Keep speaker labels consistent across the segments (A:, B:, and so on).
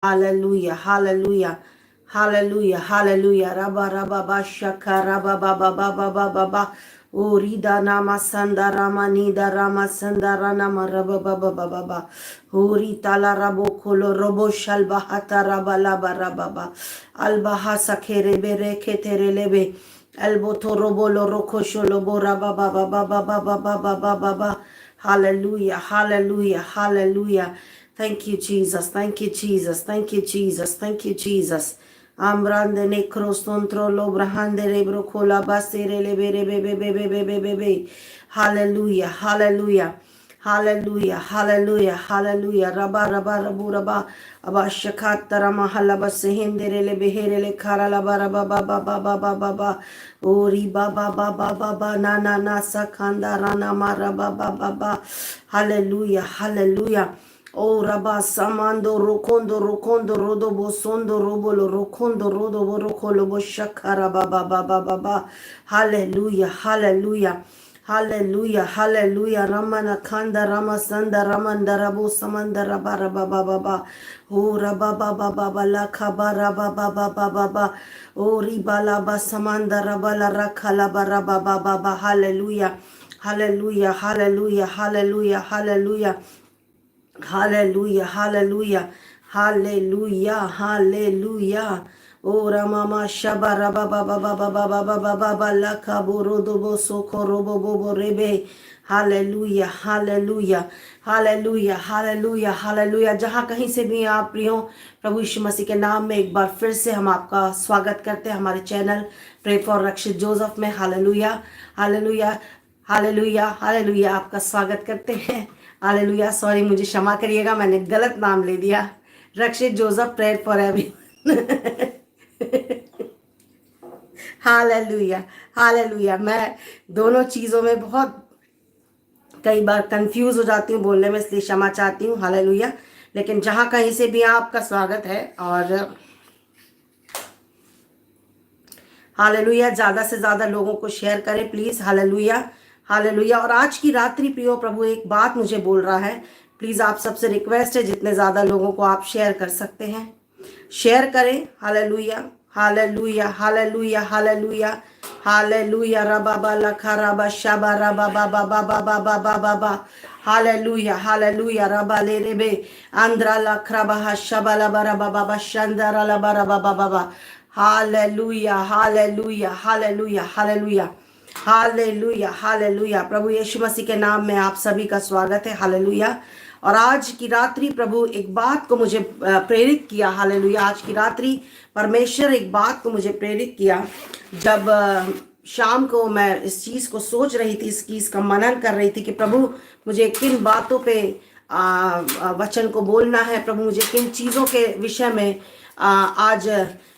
A: Hallelujah, hallelujah, hallelujah, hallelujah. Rabba rabba ba shaka rabba ba ba ba ba ba ba ba. Urida nama sanda rama nida rama sanda rama rabba ba ba ba ba ba. Uri tala rabo kolo robo shalba hata rabba laba rabba ba. Alba hasa kere bere ketere lebe. Elbo to robo lo roko sholo bo rabba ba ba ba ba ba ba ba ba ba ba ba. Hallelujah, hallelujah, hallelujah. Thank you, Jesus. Thank you, Jesus. Thank you, Jesus. Thank you, Jesus. Ambrande necros controlo brahande rebro cola basere lebere bebe bebe bebe bebe. Hallelujah. Hallelujah. Hallelujah. Hallelujah. Hallelujah. Rabba rabba rabu rabba. Abashakatara mahala basehindere le behere le karala baraba baba baba baba baba. Ori baba baba baba na na na sakanda rana mara baba baba. Hallelujah. Hallelujah. Oh Rabba Samando Rokondo Rodo Bosondo Robolo Rokondo Rodo Borokolo Boshakara Baba Baba Baba. Hallelujah, hallelujah, hallelujah, hallelujah. Ramana Kanda Ramasanda Ramanda Rabo Samanda Rabara Baba Baba. Oh Rabba Baba Baba La Kabara Baba Baba Baba. Oh Ribala Basamanda Rabala Rakala Baraba Baba Baba. Hallelujah, hallelujah, hallelujah, hallelujah, hallelujah. Hallelujah, hallelujah, hallelujah, hallelujah. Oh Ramama Shabara Baba Baba Baba Baba Baba Laka Borodobo Sokorobo Bobo Rebe. Hallelujah, hallelujah, hallelujah, hallelujah, hallelujah. जहाँ कहीं से भी आप प्रियो प्रभु यीशु मसीह के नाम में एक बार फिर से हम आपका स्वागत करते हैं हमारे channel pray for Rakshit Joseph में। हालेलुया, हालेलुया, हालेलुया, हालेलुया आपका स्वागत करते हैं। हालेलुया, सॉरी मुझे क्षमा करिएगा, मैंने गलत नाम ले दिया। Rakshit Joseph prayer for every. Hallelujah, hallelujah. मैं दोनों चीज़ों में बहुत कई बार कंफ्यूज हो जाती हूँ बोलने में, इसलिए क्षमा चाहती हूँ। हालेलुया। लेकिन जहाँ कहीं से भी आपका स्वागत है और हालेलुया, ज़्यादा से ज़्यादा लोगों को शेयर करें प्लीज़। Hallelujah, hallelujah. और आज की रात्रि प्रियो प्रभु एक बात मुझे बोल रहा है, प्लीज़ आप सबसे रिक्वेस्ट है जितने ज़्यादा लोगों को आप शेयर कर सकते हैं शेयर करें। Hallelujah, hallelujah, hallelujah, hallelujah, hallelujah. रबा लखा रबा शबा रबा बाबा बाबा बाबा बाबा बा। Hallelujah, hallelujah. रबा ले रे बे आंध्रा लखरा बहा शबा लबा रबा बाबा शंदरा लबा रबा बाबा बा। Hallelujah, hallelujah, hallelujah, hallelujah, hallelujah, hallelujah. प्रभु यीशु मसीह के नाम में आप सभी का स्वागत है। हालेलुया। और आज की रात्रि प्रभु एक बात को मुझे प्रेरित किया। हालेलुया। आज की रात्रि परमेश्वर एक बात को मुझे प्रेरित किया। जब शाम को मैं इस चीज़ को सोच रही थी, इस चीज़ का मनन कर रही थी कि प्रभु मुझे किन बातों पे वचन को बोलना है, प्रभु मुझे किन चीज़ों के विषय में आज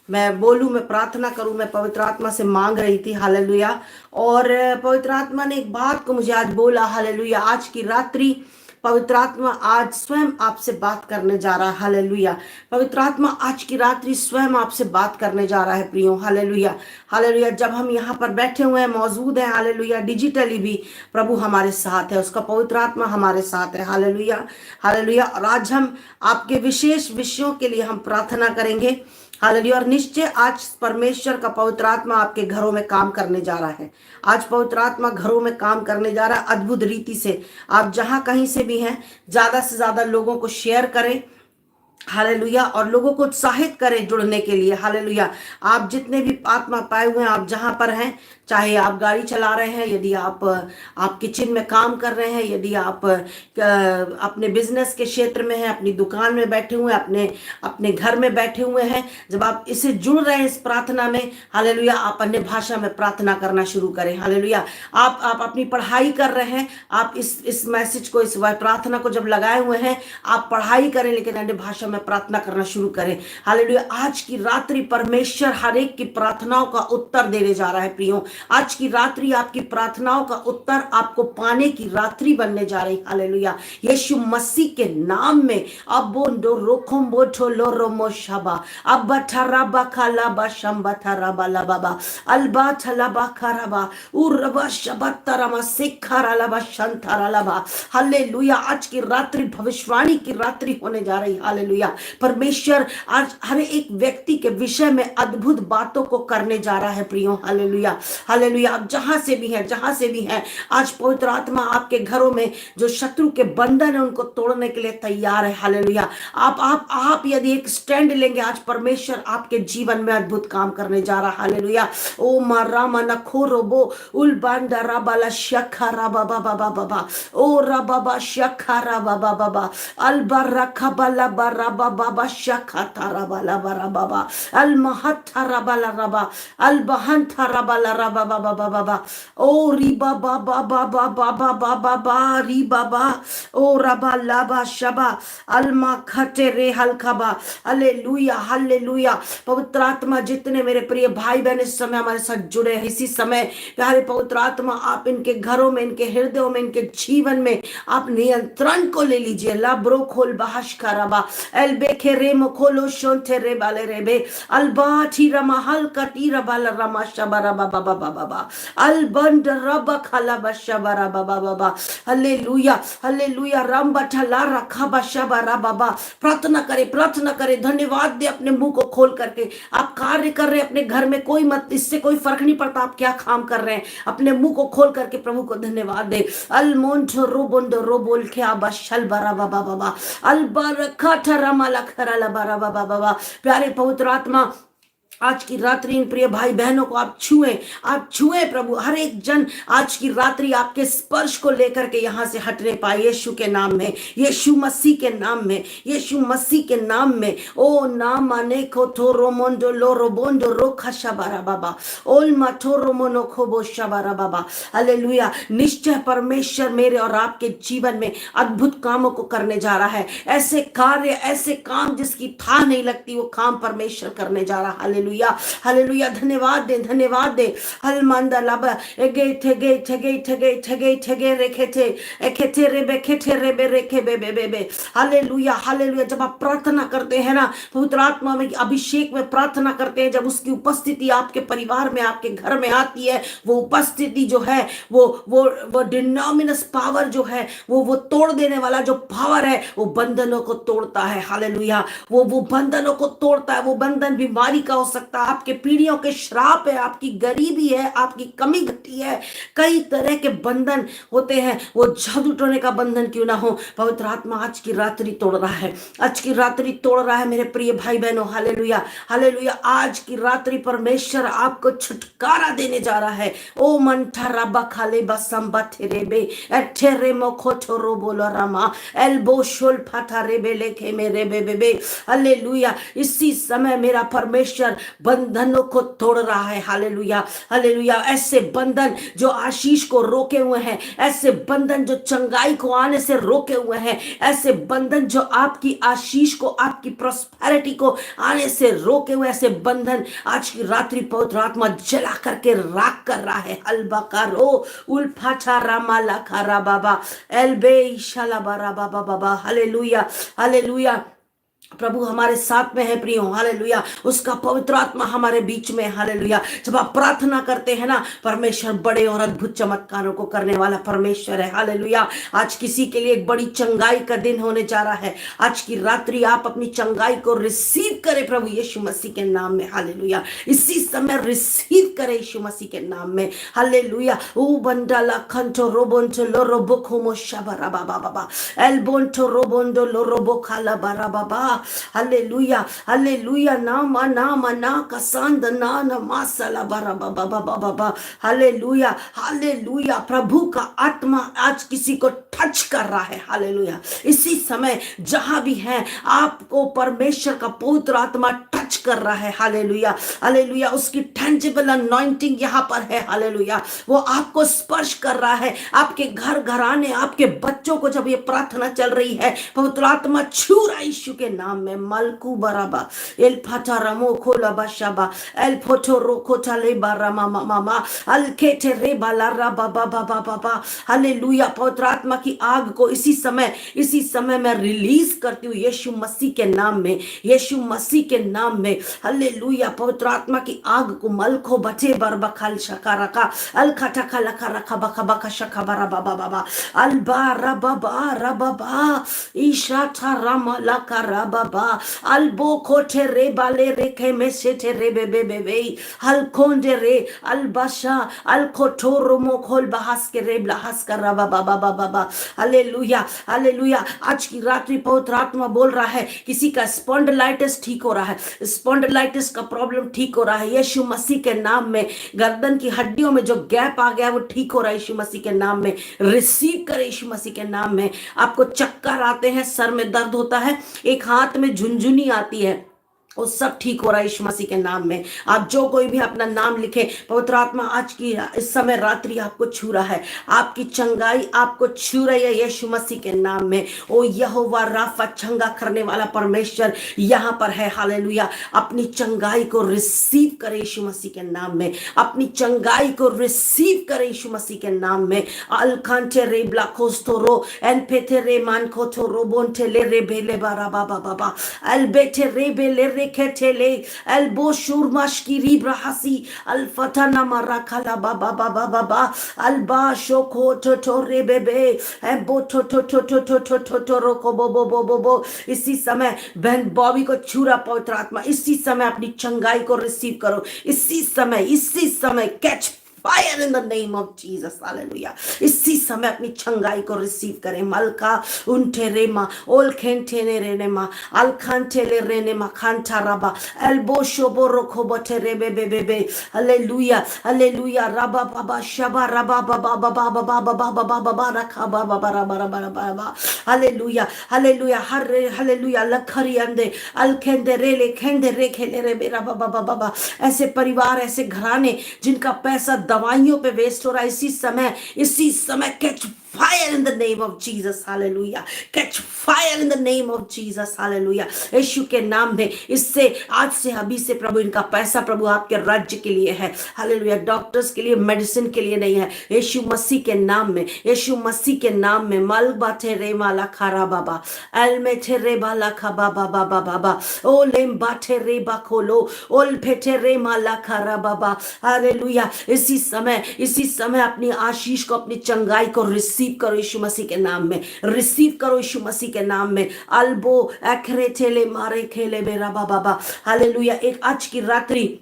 A: मैं बोलूं, मैं प्रार्थना करूं, मैं पवित्र आत्मा से मांग रही थी। हालेलुया। और पवित्र आत्मा ने एक बात को मुझे आज बोला। हालेलुया। आज की रात्रि पवित्र आत्मा आज स्वयं आपसे बात करने जा रहा है। हालेलुया। पवित्र आत्मा आज की रात्रि स्वयं आपसे बात करने जा रहा है प्रियो। Hallelujah, hallelujah. जब हम यहाँ पर बैठे हुए हैं, मौजूद हैं, हालेलुया, डिजिटली भी प्रभु हमारे साथ है, उसका पवित्र आत्मा हमारे साथ है। Hallelujah, hallelujah. और आज हम आपके विशेष विषयों के लिए हम प्रार्थना करेंगे। हालेलुया। और निश्चय आज परमेश्वर का पवित्र आत्मा आपके घरों में काम करने जा रहा है। आज पवित्र आत्मा घरों में काम करने जा रहा है अद्भुत रीति से। आप जहां कहीं से भी हैं, ज्यादा से ज्यादा लोगों को शेयर करें। हालेलुया। और लोगों को उत्साहित करें जुड़ने के लिए। हालेलुया। आप जितने भी आत्मा पाए हुए हैं, आप जहां पर हैं, चाहे आप गाड़ी चला रहे हैं, यदि आप किचन में काम कर रहे हैं, यदि आप अपने बिजनेस के क्षेत्र में हैं, अपनी दुकान में बैठे हुए हैं, अपने घर में बैठे हुए हैं, जब आप इसे जुड़ रहे हैं इस प्रार्थना में, हालेलुया, आप अन्य भाषा में प्रार्थना करना शुरू करें। हालेलुया। आप अपनी पढ़ाई कर रहे हैं, आप इस मैसेज को, इस प्रार्थना को जब लगाए हुए हैं, आप पढ़ाई करें, लेकिन अन्य भाषा में प्रार्थना करना शुरू करें। हालेलुया। आज की रात्रि परमेश्वर हर एक की प्रार्थनाओं का उत्तर देने जा रहा है प्रियो। आज की रात्रि आपकी प्रार्थनाओं का उत्तर आपको पाने की रात्रि बनने जा रही। हालेलुया। यीशु मसीह के नाम में अब रोखम बोठो लोरो मोशाबा अब ठराबा खालाबा शंबा ठराबा लाबाबा अलबा ठलाबा खराबा उरबा शबतरमा सिखारा लाबा शंथारा लाबा। हालेलुया। आज की रात्रि भविष्यवाणी की रात्रि होने जा रही। हालेलुया। हालेलुया। परमेश्वर आज हर एक व्यक्ति के विषय में अद्भुत बातों को करने जा रहा है प्रियो, हालेलुया हालेलुया। आप जहां से भी हैं, जहां से भी हैं, आज पवित्र आत्मा आपके घरों में जो शत्रु के बंधन है उनको तोड़ने के लिए तैयार है, हालेलुया। आप यदि एक स्टैंड लेंगे, आज परमेश्वर आपके जीवन में अद्भुत काम करने जा रहा है, हालेलुया। ओ मारामा नखो रोबो उलबांडा राबाला शखा राबा बाबा बाबा ओ राबा शखा राबा बाबा अलबरा खबाला बाबा बाबा शखा तारा बाला बारा बाबा अलमहत्था राबाला राबा अलबहंथा राबाला राबा बाबा बाबा ओ रिबा बाबा बाबा बाबा बाबा बा री बाबा ओ रबा लाबा शबा अलमा खटे रे हलखबा। Hallelujah hallelujah. पवित्र आत्मा जितने मेरे प्रिय भाई बहन इस समय हमारे साथ जुड़े हैं, इसी समय प्यारे पवित्र आत्मा आप इनके घरों में, इनके हृदयों में, इनके जीवन में आप नियंत्रण को ले लीजिए। लाब्रो खोल बहश खराबा एलबे खे रेमो खोलो शोंथे रे बाले रेबे अलबा ठीरा महल कटीरा बाला रमा शबरा बाबा बाबा बाबा अलबंड रब खला बशबरा बाबा बाबा। Hallelujah hallelujah. राम बठला रखा बशबरा बाबा। प्रार्थना करे, प्रार्थना करे, धन्यवाद दे अपने मुंह को खोल करके। आप कार्य कर रहे हैं अपने घर में, कोई मत, इससे कोई फर्क नहीं पड़ता आप क्या काम कर रहे हैं, अपने मुंह को खोल करके प्रभु को धन्यवाद दे। अलमोंठो रोबोंडो रोबोल के आबाशल बरा बाबा बाबा अलबर खाठा रमाला खराला बरा बाबा बाबा। प्यारे पवित्र आत्मा आज की रात्रि इन प्रिय भाई बहनों को आप छुए प्रभु। हर एक जन आज की रात्रि आपके स्पर्श को लेकर के यहाँ से हटने पाए यीशु के नाम में, यीशु मसीह के नाम में, यीशु मसीह के नाम में। ओ नाम माने को थोरो मोंडो लोरो बोंडो रोखा शबारा बाबा ओल माथोरो मोनो खोबो शबारा बाबा। हालेलुया। निश्चय परमेश्वर मेरे और आपके जीवन में अद्भुत कामों को करने जा रहा है। ऐसे कार्य, ऐसे काम जिसकी था नहीं लगती, वो काम परमेश्वर करने जा रहा है। Hallelujah hallelujah. धन्यवाद दे, धन्यवाद दे। हलमंदा लब एगे ठगे ठगे ठगे ठगे ठगे रेखे थे एखे थे रे बेखे थे रे बे रेखे बे बे बे बे। Hallelujah hallelujah. जब आप प्रार्थना करते हैं ना, पवित्र आत्मा में अभिषेक में प्रार्थना करते हैं, जब उसकी उपस्थिति आपके परिवार में, आपके घर में आती है, वो उपस्थिति जो है वो डिनोमिनस पावर जो है वो तोड़ देने वाला जो पावर है, वो बंधनों को तोड़ता है। हालेलुया। वो बंधनों को तोड़ता है। वो बंधन बीमारी का हो सकता है, आपके पीढ़ियों के श्राप है, आपकी गरीबी है, आपकी कमी घटी है, कई तरह के बंधन होते हैं। वो जादू टोने का बंधन क्यों ना हो, पवित्र आत्मा आज की रात्रि तोड़ रहा है, आज की रात्रि तोड़ रहा है मेरे प्रिय भाई बहनों। Hallelujah hallelujah. आज की रात्रि परमेश्वर आपको छुटकारा देने जा रहा है। ओ मंठा रबा खाले बसंबा थेरे बे एठेरे मोखो छोरो बोलो रामा एल्बो शोल फाटा रे बे लेखे मेरे बे बे बे। हालेलुया। इसी समय मेरा परमेश्वर बंधनों को तोड़ रहा है। Hallelujah hallelujah. ऐसे बंधन जो आशीष को रोके हुए हैं, ऐसे बंधन जो चंगाई को आने से रोके हुए हैं, ऐसे बंधन जो आपकी आशीष को, आपकी प्रोस्पेरिटी को आने से रोके हुए, ऐसे बंधन आज की रात्रि पवित्र आत्मा जला करके राख कर रहा है। अलबकारो उल्फाचा रामाला खारा बाबा एलबे इशाला बारा बाबा बाबा। Hallelujah hallelujah. प्रभु हमारे साथ में है प्रियो। हालेलुया। उसका पवित्र आत्मा हमारे बीच में। हालेलुया। जब आप प्रार्थना करते हैं ना, परमेश्वर बड़े और अद्भुत चमत्कारों को करने वाला परमेश्वर है। हालेलुया। आज किसी के लिए एक बड़ी चंगाई का दिन होने जा रहा है। आज की रात्रि आप अपनी चंगाई को रिसीव करें प्रभु यीशु मसीह के नाम में। हालेलुया। इसी समय रिसीव करें यीशु मसीह के नाम में। हालेलुया। ओ बंडाला खंटो रोबोंटो लोरोबो खोमो शबरा बाबा बाबा एल्बोंटो रोबोंडो लोरोबो खाला बारा बाबा। Hallelujah hallelujah. नामा नामा ना कसंद ना मासला बरा बाबा बाबा बाबा। Hallelujah hallelujah. प्रभु का आत्मा आज किसी को टच कर रहा है। हालेलुया। इसी समय जहां भी हैं, आपको परमेश्वर का पवित्र आत्मा टच कर रहा है। Hallelujah hallelujah. उसकी टेंजिबल अनॉइंटिंग यहाँ पर है। हालेलुया। वो आपको स्पर्श कर रहा है। आपके घर घराने, आपके बच्चों को जब ये प्रार्थना चल रही है, पवित्र आत्मा छू रहा यीशु के नाम में। मलकू बराबा एल फाटा रमो खोला बशाबा एल फोटो रोको चले बारामा मामा अलकेटे रे बालारा बाबा बाबा बाबा। हालेलुया। पवित्र आत्मा की आग को इसी समय मैं रिलीज करती हूँ यीशु मसीह के नाम में, यीशु मसीह के नाम में। हालेलुया, पवित्र आत्मा की आग को मलखो बचे बरबखल शका रखा अलखा ठका लखा रखा बखा बखा शका बरा बाबा बाबा अलबा रबा रबा ईशा था राम लका रबा अल्बो खोटे रे बाले रेखे में से रे बे बे हलकोंडे रे अलबशा अलकोटोरो मोखोल बहास के रे ब्लाहस कर रबा बाबा बाबा। हालेलुया हालेलुया, आज की रात्रि पवित्र आत्मा बोल रहा है किसी का स्पॉन्डिलाइटिस ठीक हो रहा है, स्पॉन्डिलाइटिस का प्रॉब्लम ठीक हो रहा है यीशु मसीह के नाम में। गर्दन की हड्डियों में जो गैप आ गया वो ठीक हो रहा है यीशु मसीह के नाम में। रिसीव करें यीशु मसीह के नाम में। आपको चक्कर आते हैं, सर में दर्द होता है, एक हाथ में झुनझुनी आती है, वो सब ठीक हो रहा है यीशु मसीह के नाम में। आप जो कोई भी अपना नाम लिखे, पवित्र आत्मा आज की इस समय रात्रि आपको छू रहा है, आपकी चंगाई आपको छू रही है यीशु मसीह के नाम में। ओ यहोवा राफा, चंगा करने वाला परमेश्वर यहाँ पर है। हालेलुया, अपनी चंगाई को रिसीव करे यीशु मसीह के नाम में, अपनी चंगाई को रिसीव करे यीशु मसीह के नाम में। अलखांटे रे ब्लाकोस्तोरो एनपेते रे मानकोतो रोबोंटे ले रे बेले बारा बाबा बाबा अलबेटे रे बेले खेटेले एल्बो शुरमाश की रिब्राहसी अल्फतना मराखला बाबा बाबा बाबा अल्बा शोको टोटो रे बेबे एम्बो टोटो टोटो टोटो टोटो रोको बो बो बो बो बो। इसी समय बहन बॉबी को छूरा पवित्र आत्मा, इसी समय अपनी चंगाई को रिसीव करो, इसी समय catch fire in the name of Jesus. Hallelujah, इसी समय अपनी चंगाई को रिसीव करें। मलका उनटे रेमा ओल खेंटे ने रेने मा अलखांटे ले रेने मा खांटा रबा एल्बो शोबो रोखो बटे रे बे बे बे बे। हालेलुया हालेलुया, रबा बाबा शबा रबा बाबा बाबा बाबा बाबा बाबा बाबा रखा बाबा बाबा बाबा बाबा। हालेलुया हालेलुया हरे हालेलुया लखरी अंदे अलखेंदे रे ले खेंदे रे खेले रे मेरा बाबा बाबा। ऐसे परिवार, ऐसे घराने जिनका पैसा दवाइयों पे वेस्ट हो रहा है, इसी समय catch fire in the name of Jesus. Hallelujah, catch fire in the name of Jesus. Hallelujah, Yeshu के नाम में इससे आज से अभी से प्रभु इनका पैसा प्रभु आपके राज्य के लिए है। हालेलुया, डॉक्टर्स के लिए, मेडिसिन के लिए नहीं है, यीशु मसीह के नाम में, यीशु मसीह के नाम में। मल बाटे रे माला खारा बाबा एल में थे रे बाला खा बाबा बाबा बाबा ओ लेम बाटे रे बाखोलो ओल फेटे रे माला खारा बाबा। हालेलुया, इसी समय अपनी आशीष को, अपनी चंगाई को रिसीव करो यीशु मसीह के नाम में, रिसीव करो यीशु मसीह के नाम में। अल्बो एखरे थेले मारे खेले बेरा बाबा। हालेलुया, एक आज की रात्रि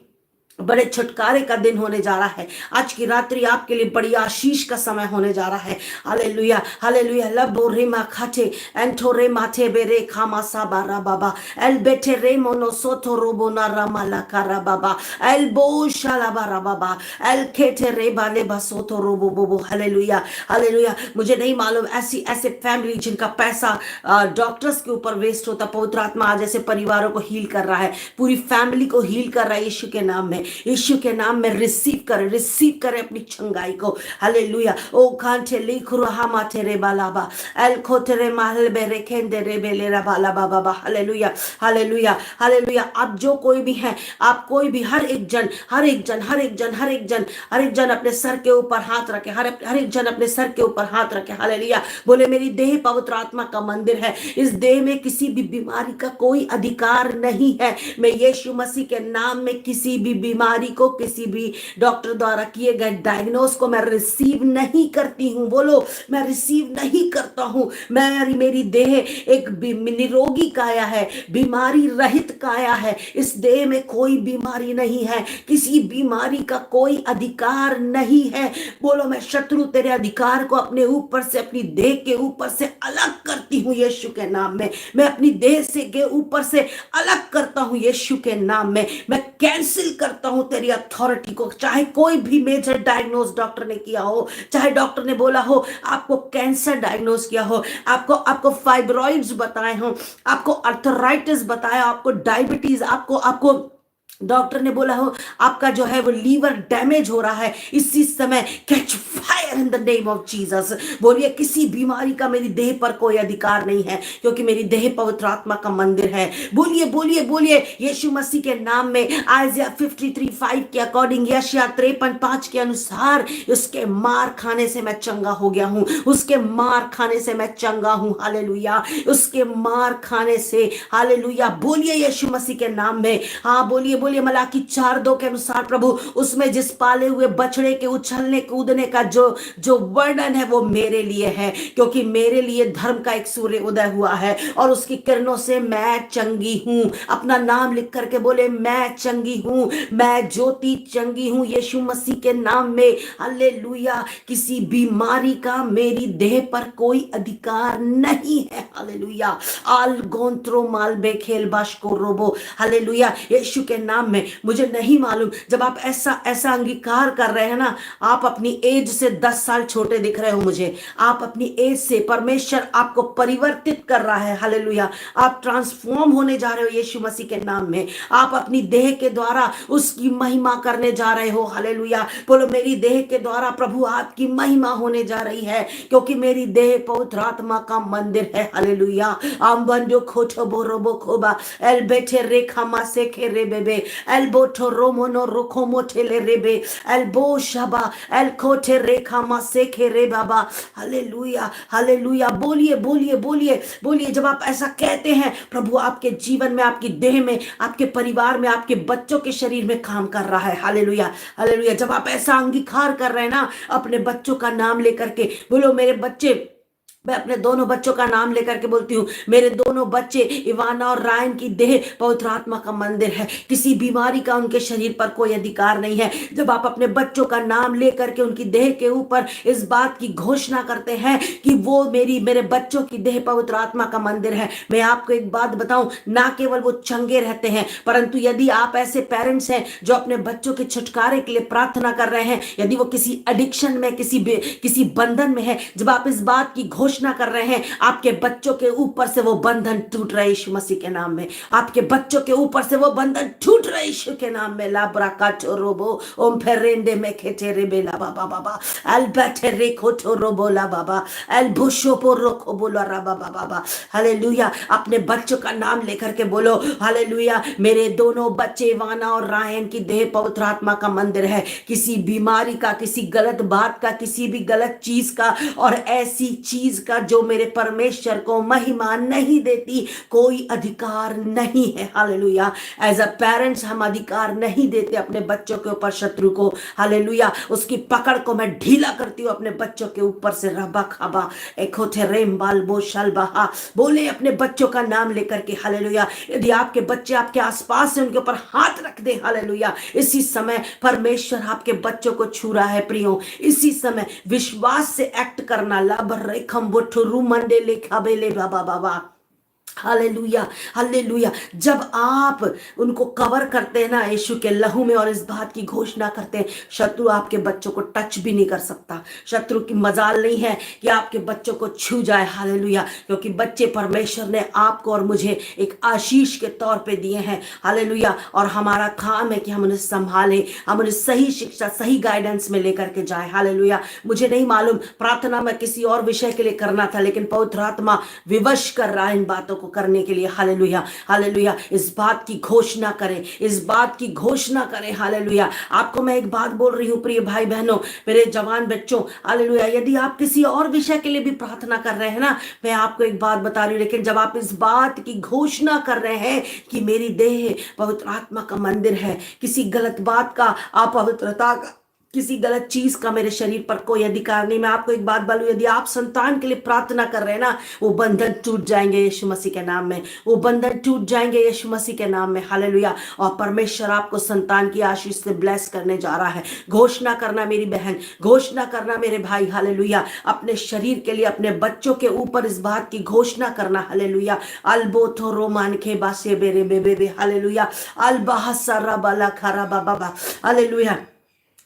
A: बड़े छुटकारे का दिन होने जा रहा है। आज की रात्रि आपके लिए बड़ी आशीष का समय होने जा रहा है। हालेलुया हालेलुया, लबो रेमा खाटे एंटो रे माथे बेरे खामा साबारा बाबा एल बेटे रे मोनो सोतो रोबोना रामाला कारा बाबा एल बो शालाबारा बाबा एल खेटे रे बाले बसोतो रोबो बोबो। हालेलुया हालेलुया, मुझे नहीं मालूम ऐसे फैमिली जिनका पैसा डॉक्टर्स के ऊपर वेस्ट होता, पवित्र आत्मा आज ऐसे परिवारों को हील कर रहा है, पूरी फैमिली को हील कर रहा है यीशु के नाम में। यीशु के नाम में रिसीव करें अपनी चंगाई को। हालेलुया, ओ खांटे लिखुर हामा तेरे बालाबा एल खोतेरे महल बेरे खेंदे रे बेले रा बाला बाबा। हालेलुया हालेलुया हालेलुया, आप जो कोई भी हैं, आप कोई भी, हर एक जन अपने सर के ऊपर हाथ रखे, हर एक जन अपने सर के ऊपर हाथ रखे। हालेलुया, बोले मेरी देह पवित्र आत्मा का मंदिर है, इस देह में किसी भी बीमारी का कोई अधिकार नहीं है। मैं यीशु मसीह के नाम में किसी भी बीमारी को, किसी भी डॉक्टर द्वारा किए गए डायग्नोस को मैं रिसीव नहीं करती हूं। बोलो, मैं रिसीव नहीं करता हूं। मेरी देह एक निरोगी काया है, बीमारी रहित काया है। इस देह में कोई बीमारी नहीं है, किसी बीमारी का कोई अधिकार नहीं है। बोलो, मैं शत्रु तेरे अधिकार को अपने ऊपर से, अपनी देह के ऊपर से अलग करती हूं यीशु के नाम में। मैं अपनी देह से के ऊपर से अलग करता हूं यीशु के नाम में। मैं कैंसिल करता हूं तेरी अथॉरिटी को। चाहे कोई भी मेजर डायग्नोस डॉक्टर ने किया हो, चाहे डॉक्टर ने बोला हो आपको कैंसर डायग्नोस किया हो, आपको फाइब्रॉइड्स बताए हो, आपको अर्थराइटिस बताया, आपको डायबिटीज, आपको डॉक्टर ने बोला हो आपका जो है वो लीवर डैमेज हो रहा है, इसी समय catch fire in the name of Jesus. बोलिए किसी बीमारी का मेरी देह पर कोई अधिकार नहीं है, क्योंकि मेरी देह पवित्र आत्मा का मंदिर है। बोलिए बोलिए बोलिए यीशु मसीह के नाम में। आइज़िया 53:5 के अकॉर्डिंग, यशायाह 53:5 के अनुसार उसके मार खाने से मैं चंगा हो गया हूं, उसके मार खाने से मैं चंगा हूं। हालेलुया, उसके मार खाने से। हालेलुया, बोलिए यीशु मसीह के नाम में। हाँ बोलिए बोलिए। मलाकी 4:2 के अनुसार प्रभु उसमें जिस पाले हुए बछड़े के उछलने कूदने का जो जो वर्णन है वो मेरे लिए है, क्योंकि मेरे लिए धर्म का एक सूर्य उदय हुआ है और उसकी किरणों से मैं चंगी हूं। अपना नाम लिख करके बोले मैं चंगी हूं, मैं ज्योति चंगी हूं यीशु मसीह के नाम में। हालेलुया, किसी बीमारी का मेरी देह पर कोई अधिकार नहीं है। हालेलुया, आल गोंत्रो माल बेखेल बाशको रोबो। हालेलुया, यीशु के नाम में। मुझे नहीं मालूम, जब आप ऐसा ऐसा अंगीकार कर रहे हैं ना, आप अपनी एज से 10 साल छोटे दिख रहे हो मुझे। आप अपनी एज से, परमेश्वर आपको परिवर्तित कर रहा है। हालेलुया, आप ट्रांसफॉर्म होने जा रहे हो यीशु मसीह के नाम में। आप अपनी देह के द्वारा उसकी महिमा करने जा रहे हो। हालेलुया, बोलो मेरी देह के द्वारा प्रभु आपकी महिमा होने जा रही है, क्योंकि मेरी देह पवित्र आत्मा का मंदिर है। हालेलुया, आम्बंडो खोटो बोरोबो खोबा एल बेटे रेखा मा से खेरे बेबे एल बोटो रोमोनो रोखोमो ठेले रेबे एल बो शबा एल खोटे रेखा मा से खेरे बाबा। हालेलुया हालेलुया, बोलिए बोलिए बोलिए बोलिए। जब आप ऐसा कहते हैं, प्रभु आपके जीवन में, आपकी देह में, आपके परिवार में, आपके बच्चों के शरीर में काम कर रहा है। हालेलुया हालेलुया, जब आप ऐसा अंगीकार कर रहे हैं ना, अपने बच्चों का नाम लेकर के बोलो मेरे बच्चे। मैं अपने दोनों बच्चों का नाम लेकर के बोलती हूँ, मेरे दोनों बच्चे इवाना और रायन की देह पवित्र आत्मा का मंदिर है, किसी बीमारी का उनके शरीर पर कोई अधिकार नहीं है। जब आप अपने बच्चों का नाम लेकर के उनकी देह के ऊपर इस बात की घोषणा करते हैं कि वो मेरे बच्चों की देह पवित्र आत्मा का मंदिर है, मैं आपको एक बात बताऊं, ना केवल वो चंगे रहते हैं, परंतु यदि आप ऐसे पेरेंट्स हैं जो अपने बच्चों के छुटकारे के लिए प्रार्थना कर रहे हैं, यदि वो किसी एडिक्शन में, किसी बंधन में है, जब आप इस बात की घोषणा कर रहे हैं, आपके बच्चों के ऊपर से वो बंधन टूट रहे यीशु मसीह के नाम में। आपके बच्चों के ऊपर से वो बंधन टूट रहे यीशु के नाम में। लाब्राकाटो रोबो ओम फेरेंडे में खेटे रे बेला बाबा बाबा एल बैठे रे खोटो रोबो ला बाबा एल बुशो पो रोको बोला रा बाबा बाबा। हालेलुया, अपने बच्चों का नाम लेकर के बोलो हालेलुया, मेरे दोनों बच्चे वाना और रायन की देह पवित्र आत्मा का मंदिर है, किसी बीमारी का, किसी गलत बात का, किसी भी गलत चीज का और ऐसी चीज का जो मेरे परमेश्वर को महिमा नहीं देती, कोई अधिकार नहीं है। हालेलुया, एज अ पेरेंट्स हम अधिकार नहीं देते अपने बच्चों के ऊपर शत्रु को। हालेलुया, उसकी पकड़ को मैं ढीला करती हूँ अपने बच्चों के ऊपर से। रबा खाबा एकोथे रेम बाल बो शलबहा, बोले अपने बच्चों का नाम लेकर के। हालेलुया, यदि आपके बच्चे आपके आसपास से, उनके ऊपर हाथ रख दे। हालेलुया, इसी समय परमेश्वर आपके बच्चों को छू रहा है प्रियो। इसी समय विश्वास से एक्ट करना। लाबर रेखम बोठुरु मंडे लेखा बेले बाबा बाबा। हालेलुया हालेलुया, जब आप उनको कवर करते हैं ना यीशु के लहू में और इस बात की घोषणा करते हैं, शत्रु आपके बच्चों को टच भी नहीं कर सकता। शत्रु की मजाल नहीं है कि आपके बच्चों को छू जाए। हालेलुया, क्योंकि बच्चे परमेश्वर ने आपको और मुझे एक आशीष के तौर पे दिए हैं। हालेलुया, और हमारा काम है कि हम उन्हें संभालें, हम उन्हें सही शिक्षा, सही गाइडेंस में लेकर के जाए। हालेलुया, मुझे नहीं मालूम, प्रार्थना में किसी और विषय के लिए करना था, लेकिन पवित्र आत्मा विवश कर रहा है इन बातों को करने के लिए। हालेलुया हालेलुया, इस बात की घोषणा करें, इस बात की घोषणा करें। हालेलुया, आपको मैं एक बात बोल रही हूं प्रिय भाई बहनों, मेरे जवान बच्चों। हालेलुया, यदि आप किसी और विषय के लिए भी प्रार्थना कर रहे हैं ना, मैं आपको एक बात बता रही हूं, लेकिन जब आप इस बात की घोषणा कर रहे हैं कि मेरी देह पवित्र आत्मा का मंदिर है, किसी गलत बात का, अपवित्रता का, किसी गलत चीज का मेरे शरीर पर कोई अधिकार नहीं। मैं आपको एक बात बोलूं, यदि आप संतान के लिए प्रार्थना कर रहे हैं ना, वो बंधन टूट जाएंगे यीशु मसीह के नाम में, वो बंधन टूट जाएंगे यीशु मसीह के नाम में। हालेलुया, और परमेश्वर आपको संतान की आशीष से ब्लेस करने जा रहा है। घोषणा करना मेरी बहन, घोषणा करना मेरे भाई। हालेलुया, अपने शरीर के लिए, अपने बच्चों के ऊपर इस बात की घोषणा करना। हालेलुया, अलबोथो रोमान के बासे बेरे बेबे। हालेलुया, अलबाहा सारा बाला खारा बाबा। Hallelujah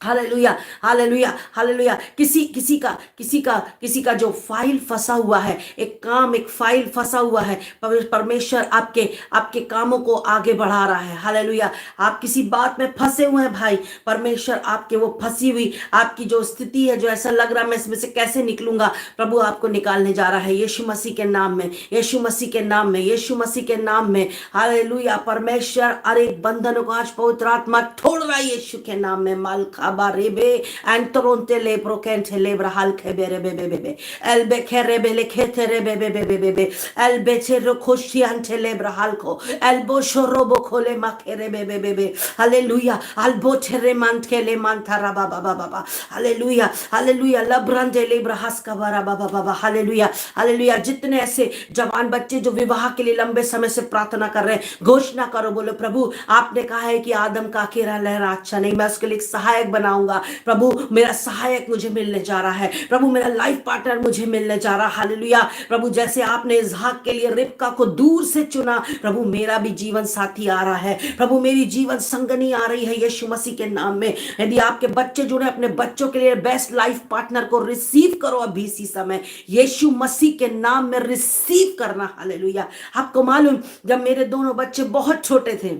A: hallelujah, hallelujah, hallelujah. किसी का जो फाइल फंसा हुआ है, एक फाइल फंसा हुआ है, परमेश्वर आपके आपके कामों को आगे बढ़ा रहा है। हालेलुया। आप किसी बात में फंसे हुए हैं भाई, परमेश्वर आपके वो फंसी हुई आपकी जो स्थिति है, जो ऐसा लग रहा है मैं इसमें से कैसे निकलूंगा, प्रभु आपको निकालने जा रहा है यीशु मसीह के नाम में, यीशु मसीह के नाम में, यीशु मसीह के नाम में। हालेलुया। परमेश्वर अरे बंधनों को आज पवित्र आत्मा तोड़ रहा है यीशु के नाम में। मालखा बारेबे एंटरोंते ले ब्रोकेंटे ले ब्रहाल खेबेरे बेबे बेबे एलबे खेरेबे ले खेतेरे बेबे बेबे बेबे एलबे चेरो खोशियांते ले ब्रहाल को एल्बो शोरोबो खोले माखेरे बेबे बेबे। हालेलुया। अल्बो तेरे मांथे ले मांथारा बाबा बाबा। Hallelujah, hallelujah. लब्रांते ले ब्रहास का बारा बाबा बाबा। Hallelujah, hallelujah. जितने ऐसे जवान बच्चे जो विवाह के लिए लंबे समय से प्रार्थना कर रहे हैं, घोषणा करो, बोलो प्रभु आपने कहा है कि आदम का अकेला लहरा अच्छा नहीं, मैं उसके लिए एक सहायक बनाऊंगा। प्रभु मेरा सहायक मुझे मिलने जा रहा है, प्रभु मेरा लाइफ पार्टनर मुझे मिलने जा रहा है। हालेलुया। प्रभु जैसे आपने इसहाक के लिए रिबका को दूर से चुना, प्रभु मेरा भी जीवन साथी आ रहा है, प्रभु मेरी जीवन संगनी आ रही है यीशु मसीह के नाम में। यदि आपके बच्चे जुड़े, अपने बच्चों के लिए बेस्ट लाइफ पार्टनर को रिसीव करो अभी इसी समय यीशु मसीह के नाम में रिसीव करना। हालेलुया। आपको मालूम जब मेरे दोनों बच्चे बहुत छोटे थे,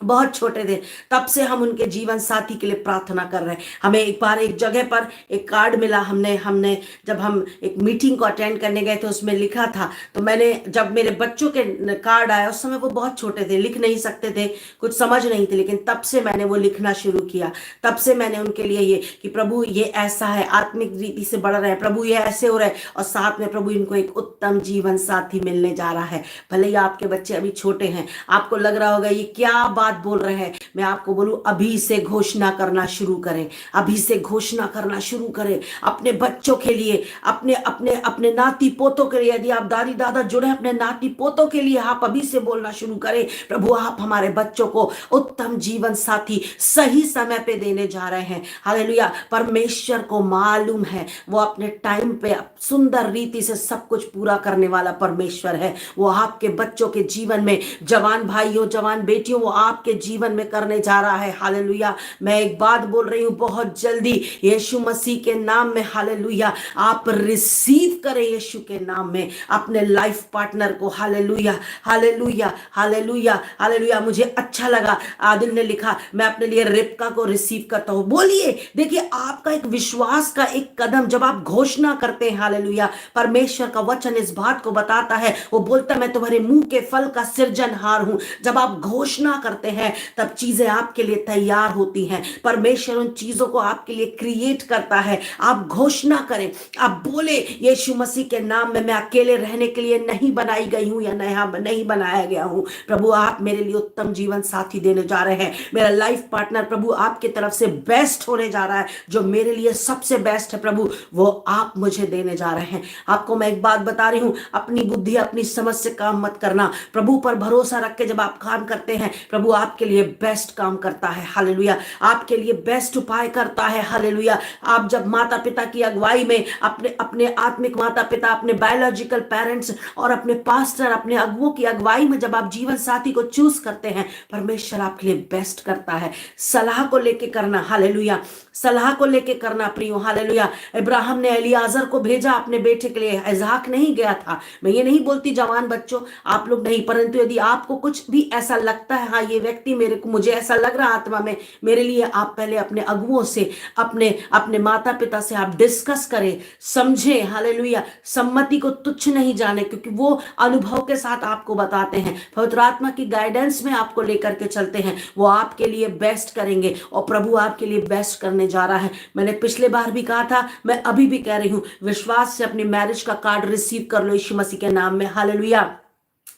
A: बहुत छोटे थे, तब से हम उनके जीवन साथी के लिए प्रार्थना कर रहे हैं। हमें एक बार एक जगह पर एक कार्ड मिला, हमने हमने जब हम एक मीटिंग को अटेंड करने गए थे, उसमें लिखा था, तो मैंने जब मेरे बच्चों के कार्ड आया, उस समय वो बहुत छोटे थे, लिख नहीं सकते थे, कुछ समझ नहीं थे, लेकिन तब से मैंने वो लिखना शुरू किया। तब से मैंने उनके लिए ये कि प्रभु ये ऐसा है, आत्मिक रीति से बढ़ रहे हैं, प्रभु ये ऐसे हो रहे हैं, और साथ में प्रभु इनको एक उत्तम जीवन साथी मिलने जा रहा है। भले ही आपके बच्चे अभी छोटे हैं, आपको लग रहा होगा ये क्या बात बोल रहे हैं, मैं आपको बोलूं अभी से घोषणा करना शुरू करें, अभी से घोषणा करना शुरू करें अपने बच्चों के लिए, अपने अपने अपने नाती पोतों के लिए। यदि आप दादी दादा जुड़े अपने नाती पोतों के लिए, आप अभी से बोलना शुरू करें, प्रभु आप हमारे बच्चों को उत्तम जीवन साथी सही समय पे देने जा रहे हैं। हालेलुया। परमेश्वर को मालूम है वो अपने टाइम पे सुंदर रीति से सब कुछ पूरा करने वाला परमेश्वर है। वो आपके बच्चों के जीवन में, जवान भाइयों जवान बेटियों, वो आपके जीवन में करने जा रहा है। हालेलुया। मैं एक बात बोल रही हूं, बहुत जल्दी यीशु मसीह के नाम में, हालेलुया, आप रिसीव करें यीशु के नाम में अपने लाइफ पार्टनर को। Hallelujah, hallelujah, hallelujah, hallelujah. मुझे अच्छा लगा, आदिल ने लिखा मैं अपने लिए रिबका को रिसीव करता हूं। बोलिए, देखिए आपका एक विश्वास का एक कदम जब आप घोषणा करते हैं, हालेलुया, परमेश्वर का वचन इस बात को बताता है, वो बोलता मैं तुम्हारे मुंह के फल का सृजनहार हूं। जब आप घोषणा करते हैं तब चीजें आपके लिए तैयार होती हैं, परमेश्वर उन चीजों को आपके लिए क्रिएट करता है। आप घोषणा करें, आप बोले यीशु मसीह के नाम में मैं अकेले रहने के लिए नहीं बनाई गई हूं या नहीं बनाया गया हूं। प्रभु आप मेरे लिए उत्तम जीवन साथी देने जा रहे हैं, मेरा लाइफ पार्टनर प्रभु आपकी तरफ से बेस्ट होने जा रहा है, जो मेरे लिए सबसे बेस्ट है प्रभु वो आप मुझे देने जा रहे हैं। आपको मैं एक बात बता रही हूं, अपनी बुद्धि अपनी समझ से काम मत करना, प्रभु पर भरोसा रख के जब आप काम करते हैं, प्रभु आपके लिए बेस्ट काम करता है। हालेलुया। आपके लिए बेस्ट उपाय करता है। हालेलुया। आप जब माता पिता की अगुवाई में, अपने अपने आत्मिक माता पिता, अपने बायोलॉजिकल पेरेंट्स और अपने पास्टर, अपने अगुओं की अगुवाई में जब आप जीवन साथी को चूज करते हैं, परमेश्वर आपके लिए बेस्ट करता है। सलाह को लेके करना, हालेलुया, सलाह को लेके करना प्रियो। हालेलुया। इब्राहिम ने एलियाजर को भेजा अपने बेटे के लिए, इसहाक नहीं गया था। मैं ये नहीं बोलती जवान बच्चों आप लोग नहीं, परंतु यदि आपको कुछ भी ऐसा लगता है, हाँ ये व्यक्ति मुझे ऐसा लग रहा आत्मा में मेरे लिए, आप पहले अपने अगुओं से, अपने अपने माता पिता से आप डिस्कस करें, समझें। हालेलुया। सम्मति को तुच्छ नहीं जाने, क्योंकि वो अनुभव के साथ आपको बताते हैं, पवित्र आत्मा की गाइडेंस में आपको लेकर के चलते हैं, वो आपके लिए बेस्ट करेंगे और प्रभु आपके लिए बेस्ट करने जा रहा है। मैंने पिछले बार भी कहा था, मैं अभी भी कह रही हूं, विश्वास से अपनी मैरिज का कार्ड रिसीव कर लो यीशु मसीह के नाम में। हालेलुया।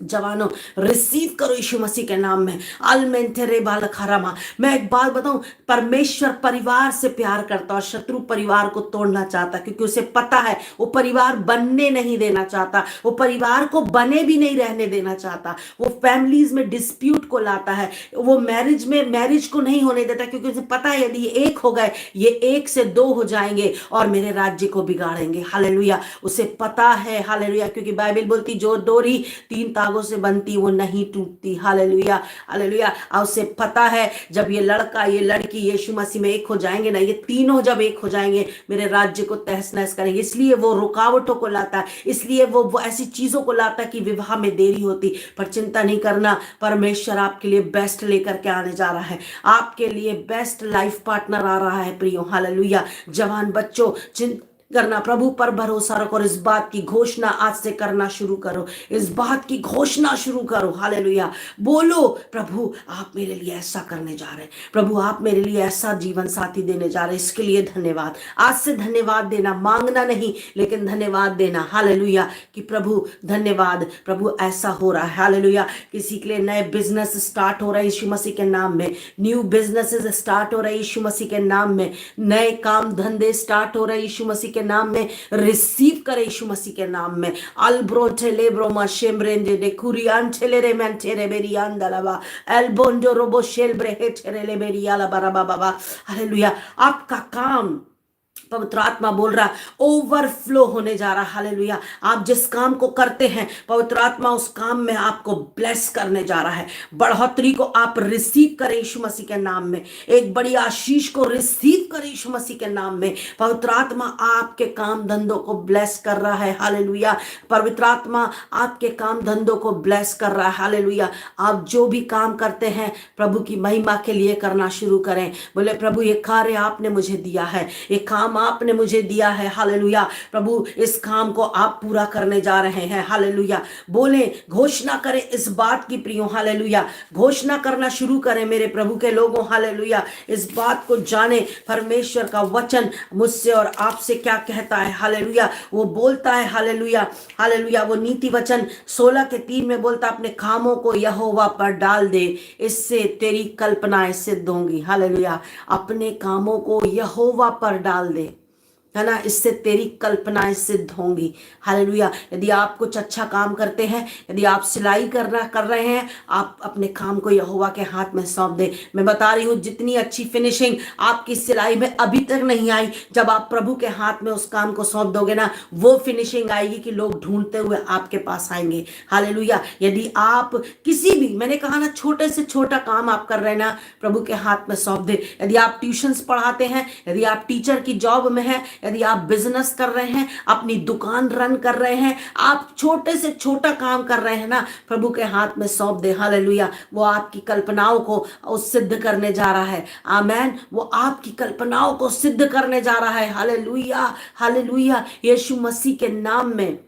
A: जवानों रिसीव करो यीशु मसीह के नाम में। अलमेंथेरे बालखारामा। मैं एक बात बताऊं, परमेश्वर परिवार से प्यार करता और शत्रु परिवार को तोड़ना चाहता, क्योंकि उसे पता है वो परिवार बनने नहीं देना चाहता, वो परिवार को बने भी नहीं रहने देना चाहता, वो फैमिलीज में डिस्प्यूट को लाता है, वो मैरिज को नहीं होने देता, क्योंकि उसे पता है यदि ये एक हो गए, ये एक से दो हो जाएंगे और मेरे राज्य को बिगाड़ेंगे। हालेलुया। उसे पता है, हालेलुया, क्योंकि बाइबल बोलती जो डोरी तीन धागों से बंधती वो नहीं टूटती। Hallelujah, hallelujah. और उसे पता है जब ये लड़का ये लड़की यीशु मसीह में एक हो जाएंगे ना, ये तीनों जब एक हो जाएंगे मेरे राज्य को तहस नहस करेंगे। इसलिए वो रुकावटों को लाता है, इसलिए वो ऐसी चीजों को लाता है कि विवाह में देरी होती। पर चिंता नहीं करना, परमेश्वर आपके लिए बेस्ट लेकर के आने जा रहा है, आपके लिए बेस्ट लाइफ पार्टनर आ रहा है प्रियो। हालेलुया। जवान बच्चों चिंता करना, प्रभु पर भरोसा रखो और इस बात की घोषणा आज से करना शुरू करो, इस बात की घोषणा शुरू करो। हालेलुया। बोलो, प्रभु आप मेरे लिए ऐसा करने जा रहे हैं, प्रभु आप मेरे लिए ऐसा जीवन साथी देने जा रहे हैं, इसके लिए धन्यवाद। आज से धन्यवाद देना, मांगना नहीं लेकिन धन्यवाद देना। हालेलुया कि प्रभु धन्यवाद, प्रभु ऐसा हो रहा है। हालेलुया। किसी के लिए नए बिजनेस स्टार्ट हो रहे हैं यीशु मसीह के नाम में, न्यू बिजनेसेस स्टार्ट हो रहे हैं यीशु मसीह के नाम में, नए काम धंधे स्टार्ट हो रहे हैं यीशु मसीह के नाम में। रिसीव करे यीशु मसीह के नाम में। अल्ब्रो ठेले ब्रोमा शेमरेंजे दे कुरियान ठेले रे मन ठेरे बेरियान दलावा एल्बोंडो रोबो शेल ब्रेहे ठेरे ले बेरियाला बराबा बाबा। हालेलुया। आपका काम, पवित्र आत्मा बोल रहा, ओवरफ्लो होने जा रहा। हालेलुया। आप जिस काम को करते हैं पवित्र आत्मा उस काम में आपको ब्लेस करने जा रहा है। बढ़ोतरी को आप रिसीव करें यीशु मसीह के नाम में, एक बड़ी आशीष को रिसीव करें यीशु मसीह के नाम में। पवित्र आत्मा आपके काम धंधों को ब्लेस कर रहा है। हालेलुया। पवित्र आत्मा आपके काम धंधों को ब्लेस कर रहा है। हालेलुया। आप जो भी काम करते हैं प्रभु की महिमा के लिए करना शुरू करें। बोले, प्रभु ये कार्य आपने मुझे दिया है, ये काम आपने मुझे दिया है। हालेलुया। प्रभु इस काम को आप पूरा करने जा रहे हैं। हालेलुया। बोले, घोषणा करें इस बात की प्रियो। हालेलुया। घोषणा करना शुरू करें मेरे प्रभु के लोगों। हालेलुया। इस बात को जाने परमेश्वर का वचन मुझसे और आपसे क्या कहता है। हालेलुया। वो बोलता है, हालेलुया, हालेलुया, वो नीति वचन 16:3 में बोलता, अपने कामों को यहोवा पर डाल दे, इससे तेरी कल्पनाएं सिद्ध होंगी। हालेलुया। अपने कामों को यहोवा पर डाल दे, है ना, इससे तेरी कल्पनाएं सिद्ध होंगी। हालेलुया। यदि आप कुछ अच्छा काम करते हैं, यदि आप सिलाई कर रहे हैं, आप अपने काम को यहोवा के हाथ में सौंप दे। मैं बता रही हूँ, जितनी अच्छी फिनिशिंग आपकी सिलाई में अभी तक नहीं आई, जब आप प्रभु के हाथ में उस काम को सौंप दोगे ना, वो फिनिशिंग आएगी कि लोग ढूंढते हुए आपके पास आएंगे। हालेलुया। यदि आप किसी भी, मैंने कहा ना, छोटे से छोटा काम आप कर रहे हैं ना, प्रभु के हाथ में सौंप दे। यदि आप ट्यूशंस पढ़ाते हैं, यदि आप टीचर की जॉब में हैं, यदि आप बिजनेस कर रहे हैं, अपनी दुकान रन कर रहे हैं, आप छोटे से छोटा काम कर रहे हैं ना, प्रभु के हाथ में सौंप दे। हालेलुया। वो आपकी कल्पनाओं को सिद्ध करने जा रहा है। आमेन। वो आपकी कल्पनाओं को सिद्ध करने जा रहा है। Hallelujah, hallelujah. यीशु मसीह के नाम में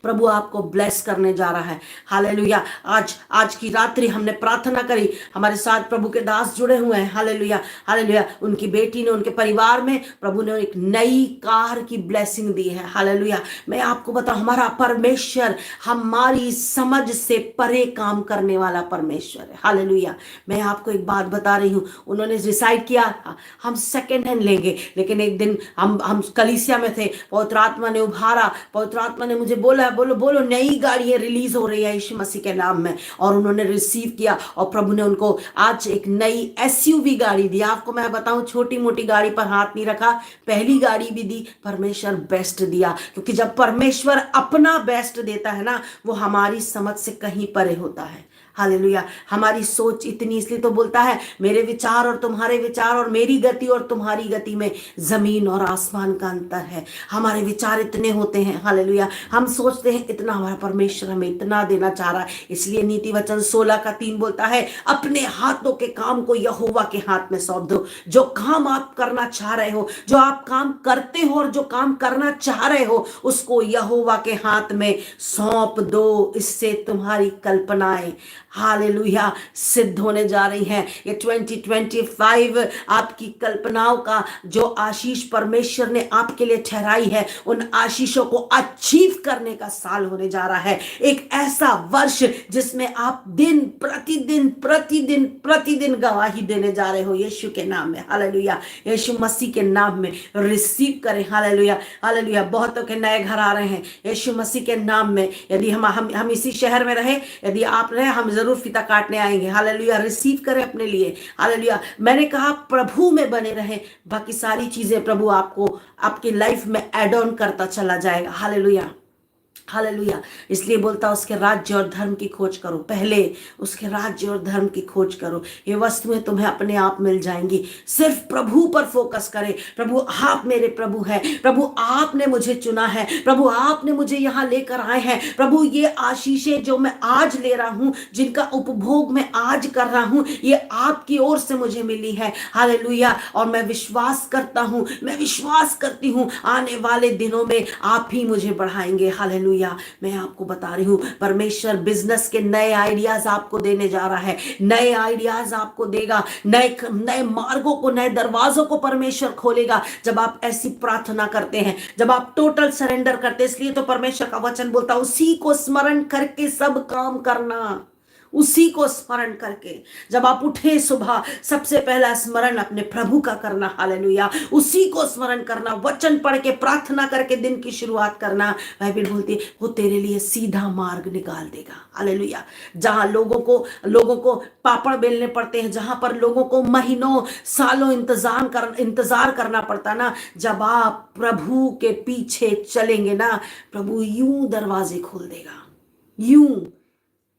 A: प्रभु आपको ब्लेस करने जा रहा है। हालेलुया। आज की रात्रि हमने प्रार्थना करी, हमारे साथ प्रभु के दास जुड़े हुए हैं। Hallelujah, hallelujah. उनकी बेटी ने, उनके परिवार में प्रभु ने एक नई कार की ब्लेसिंग दी है। हालेलुया। मैं आपको बताऊं, हमारा परमेश्वर हमारी समझ से परे काम करने वाला परमेश्वर है। हालेलुया। मैं आपको एक बात बता रही हूं, उन्होंने डिसाइड किया हम सेकेंड हैंड लेंगे, लेकिन एक दिन हम कलीसिया में थे, पवित्र आत्मा ने उभारा, पवित्र आत्मा ने मुझे बोला, बोलो बोलो, नई गाड़ियां रिलीज हो रही है यीशु मसीह के नाम में। और उन्होंने रिसीव किया और प्रभु ने उनको आज एक नई एसयूवी गाड़ी दी। आपको मैं बताऊं, छोटी मोटी गाड़ी पर हाथ नहीं रखा, पहली गाड़ी भी दी, परमेश्वर बेस्ट दिया। क्योंकि जब परमेश्वर अपना बेस्ट देता है ना, वो हमारी समझ से कहीं परे होता है। हालेलुया। हमारी सोच इतनी, इसलिए तो बोलता है, मेरे विचार और तुम्हारे विचार और मेरी गति और तुम्हारी गति में जमीन और आसमान का अंतर है। हमारे विचार इतने होते हैं। हालेलुया। हम सोचते हैं इतना, हमारा परमेश्वर हमें इतना देना चाह रहा है। इसलिए नीति वचन 16:3 बोलता है, अपने हाथों के काम को यहोवा के हाथ में सौंप दो। जो काम आप करना चाह रहे हो, जो आप काम करते हो और जो काम करना चाह रहे हो, उसको यहोवा के हाथ में सौंप दो, इससे तुम्हारी कल्पनाएं, हालेलुया, सिद्ध होने जा रही हैं। ये 2025 आपकी कल्पनाओं का जो आशीष परमेश्वर ने आपके लिए ठहराई है, उन आशीषों को अचीव करने का साल होने जा रहा है। एक ऐसा वर्ष जिसमें आप दिन प्रतिदिन प्रतिदिन प्रतिदिन गवाही देने जा रहे हो यीशु के नाम में। हालेलुया। यीशु मसीह के नाम में रिसीव करें। Hallelujah, hallelujah. बहुतों के नए घर आ रहे हैं यीशु मसीह के नाम में। यदि हम इसी शहर में रहे, यदि आप रहे, हम जरूर फीता काटने आएंगे। हालेलुया। रिसीव करें अपने लिए। हालेलुया। मैंने कहा प्रभु में बने रहे, बाकी सारी चीजें प्रभु आपको आपकी लाइफ में एड ऑन करता चला जाएगा। हालेलुया। हालेलुया। इसलिए बोलता उसके राज्य और धर्म की खोज करो, पहले उसके राज्य और धर्म की खोज करो, ये वस्तुएं तुम्हें अपने आप मिल जाएंगी। सिर्फ प्रभु पर फोकस करें। प्रभु आप मेरे प्रभु हैं, प्रभु आपने मुझे चुना है, प्रभु आपने मुझे यहाँ लेकर आए हैं। प्रभु ये आशीषें जो मैं आज ले रहा हूँ, जिनका उपभोग मैं आज कर रहा हूँ, ये आपकी ओर से मुझे मिली है। हालेलुया। और मैं विश्वास करता हूँ, मैं विश्वास करती हूँ आने वाले दिनों में आप ही मुझे बढ़ाएंगे। हालेलुया। मैं आपको बता रही हूं, परमेश्वर बिजनेस के नए आइडियाज आपको देने जा रहा है, नए आइडियाज आपको देगा, नए नए मार्गों को, नए दरवाजों को परमेश्वर खोलेगा जब आप ऐसी प्रार्थना करते हैं, जब आप टोटल सरेंडर करते हैं। इसलिए तो परमेश्वर का वचन बोलता है उसी को स्मरण करके सब काम करना, उसी को स्मरण करके। जब आप उठे सुबह, सबसे पहला स्मरण अपने प्रभु का करना। हालेलुया। उसी को स्मरण करना, वचन पढ़ के प्रार्थना करके दिन की शुरुआत करना। बाइबल बोलती है वो तेरे लिए सीधा मार्ग निकाल देगा। हालेलुया। जहां लोगों को पापड़ बेलने पड़ते हैं, जहां पर लोगों को महीनों सालों इंतजार करना पड़ता ना, जब आप प्रभु के पीछे चलेंगे ना, प्रभु यूं दरवाजे खोल देगा, यूं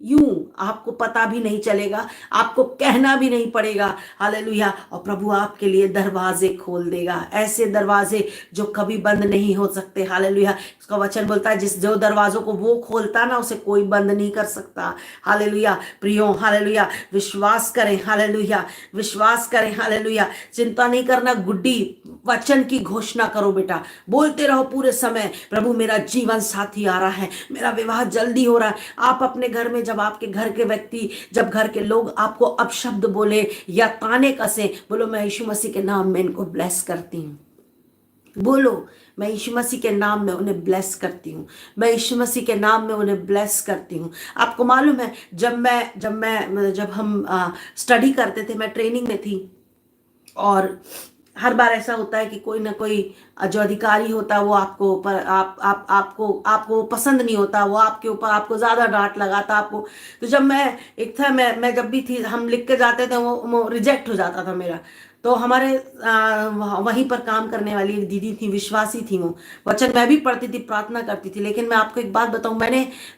A: यूं आपको पता भी नहीं चलेगा, आपको कहना भी नहीं पड़ेगा। हालेलुया। और प्रभु आपके लिए दरवाजे खोल देगा, ऐसे दरवाजे जो कभी बंद नहीं हो सकते। हालेलुया। उसका वचन बोलता है जो दरवाजों को वो खोलता ना, उसे कोई बंद नहीं कर सकता। हालेलुया। प्रियो, हालेलुया, विश्वास करें। हालेलुया, विश्वास करें। हालेलुया। चिंता नहीं करना गुड्डी, वचन की घोषणा करो बेटा, बोलते रहो पूरे समय, प्रभु मेरा जीवन साथी आ रहा है, मेरा विवाह जल्दी हो रहा है। आप अपने घर में, जब आपके घर के व्यक्ति, जब घर के लोग आपको अपशब्द बोले या ताने कसे, बोलो मैं यीशु मसीह के नाम में इनको ब्लेस करती हूँ। बोलो मैं यीशु मसीह के नाम में उन्हें ब्लेस करती हूँ, मैं यीशु मसीह के नाम में उन्हें ब्लेस करती हूँ। आपको मालूम है जब हम स्टडी करते थे, मैं ट्रेनिंग में थी, और हर बार ऐसा होता है कि कोई ना कोई जो अधिकारी होता है वो आपको आपको पसंद नहीं होता, वो आपके ऊपर आपको ज्यादा डांट लगाता आपको। तो जब मैं जब भी थी, हम लिख के जाते थे, वो रिजेक्ट हो जाता था मेरा। तो हमारे वहीं पर काम करने वाली एक दीदी थी, विश्वासी थी वो, वचन मैं भी पढ़ती थी, प्रार्थना करती थी। लेकिन मैं आपको एक बात बताऊं,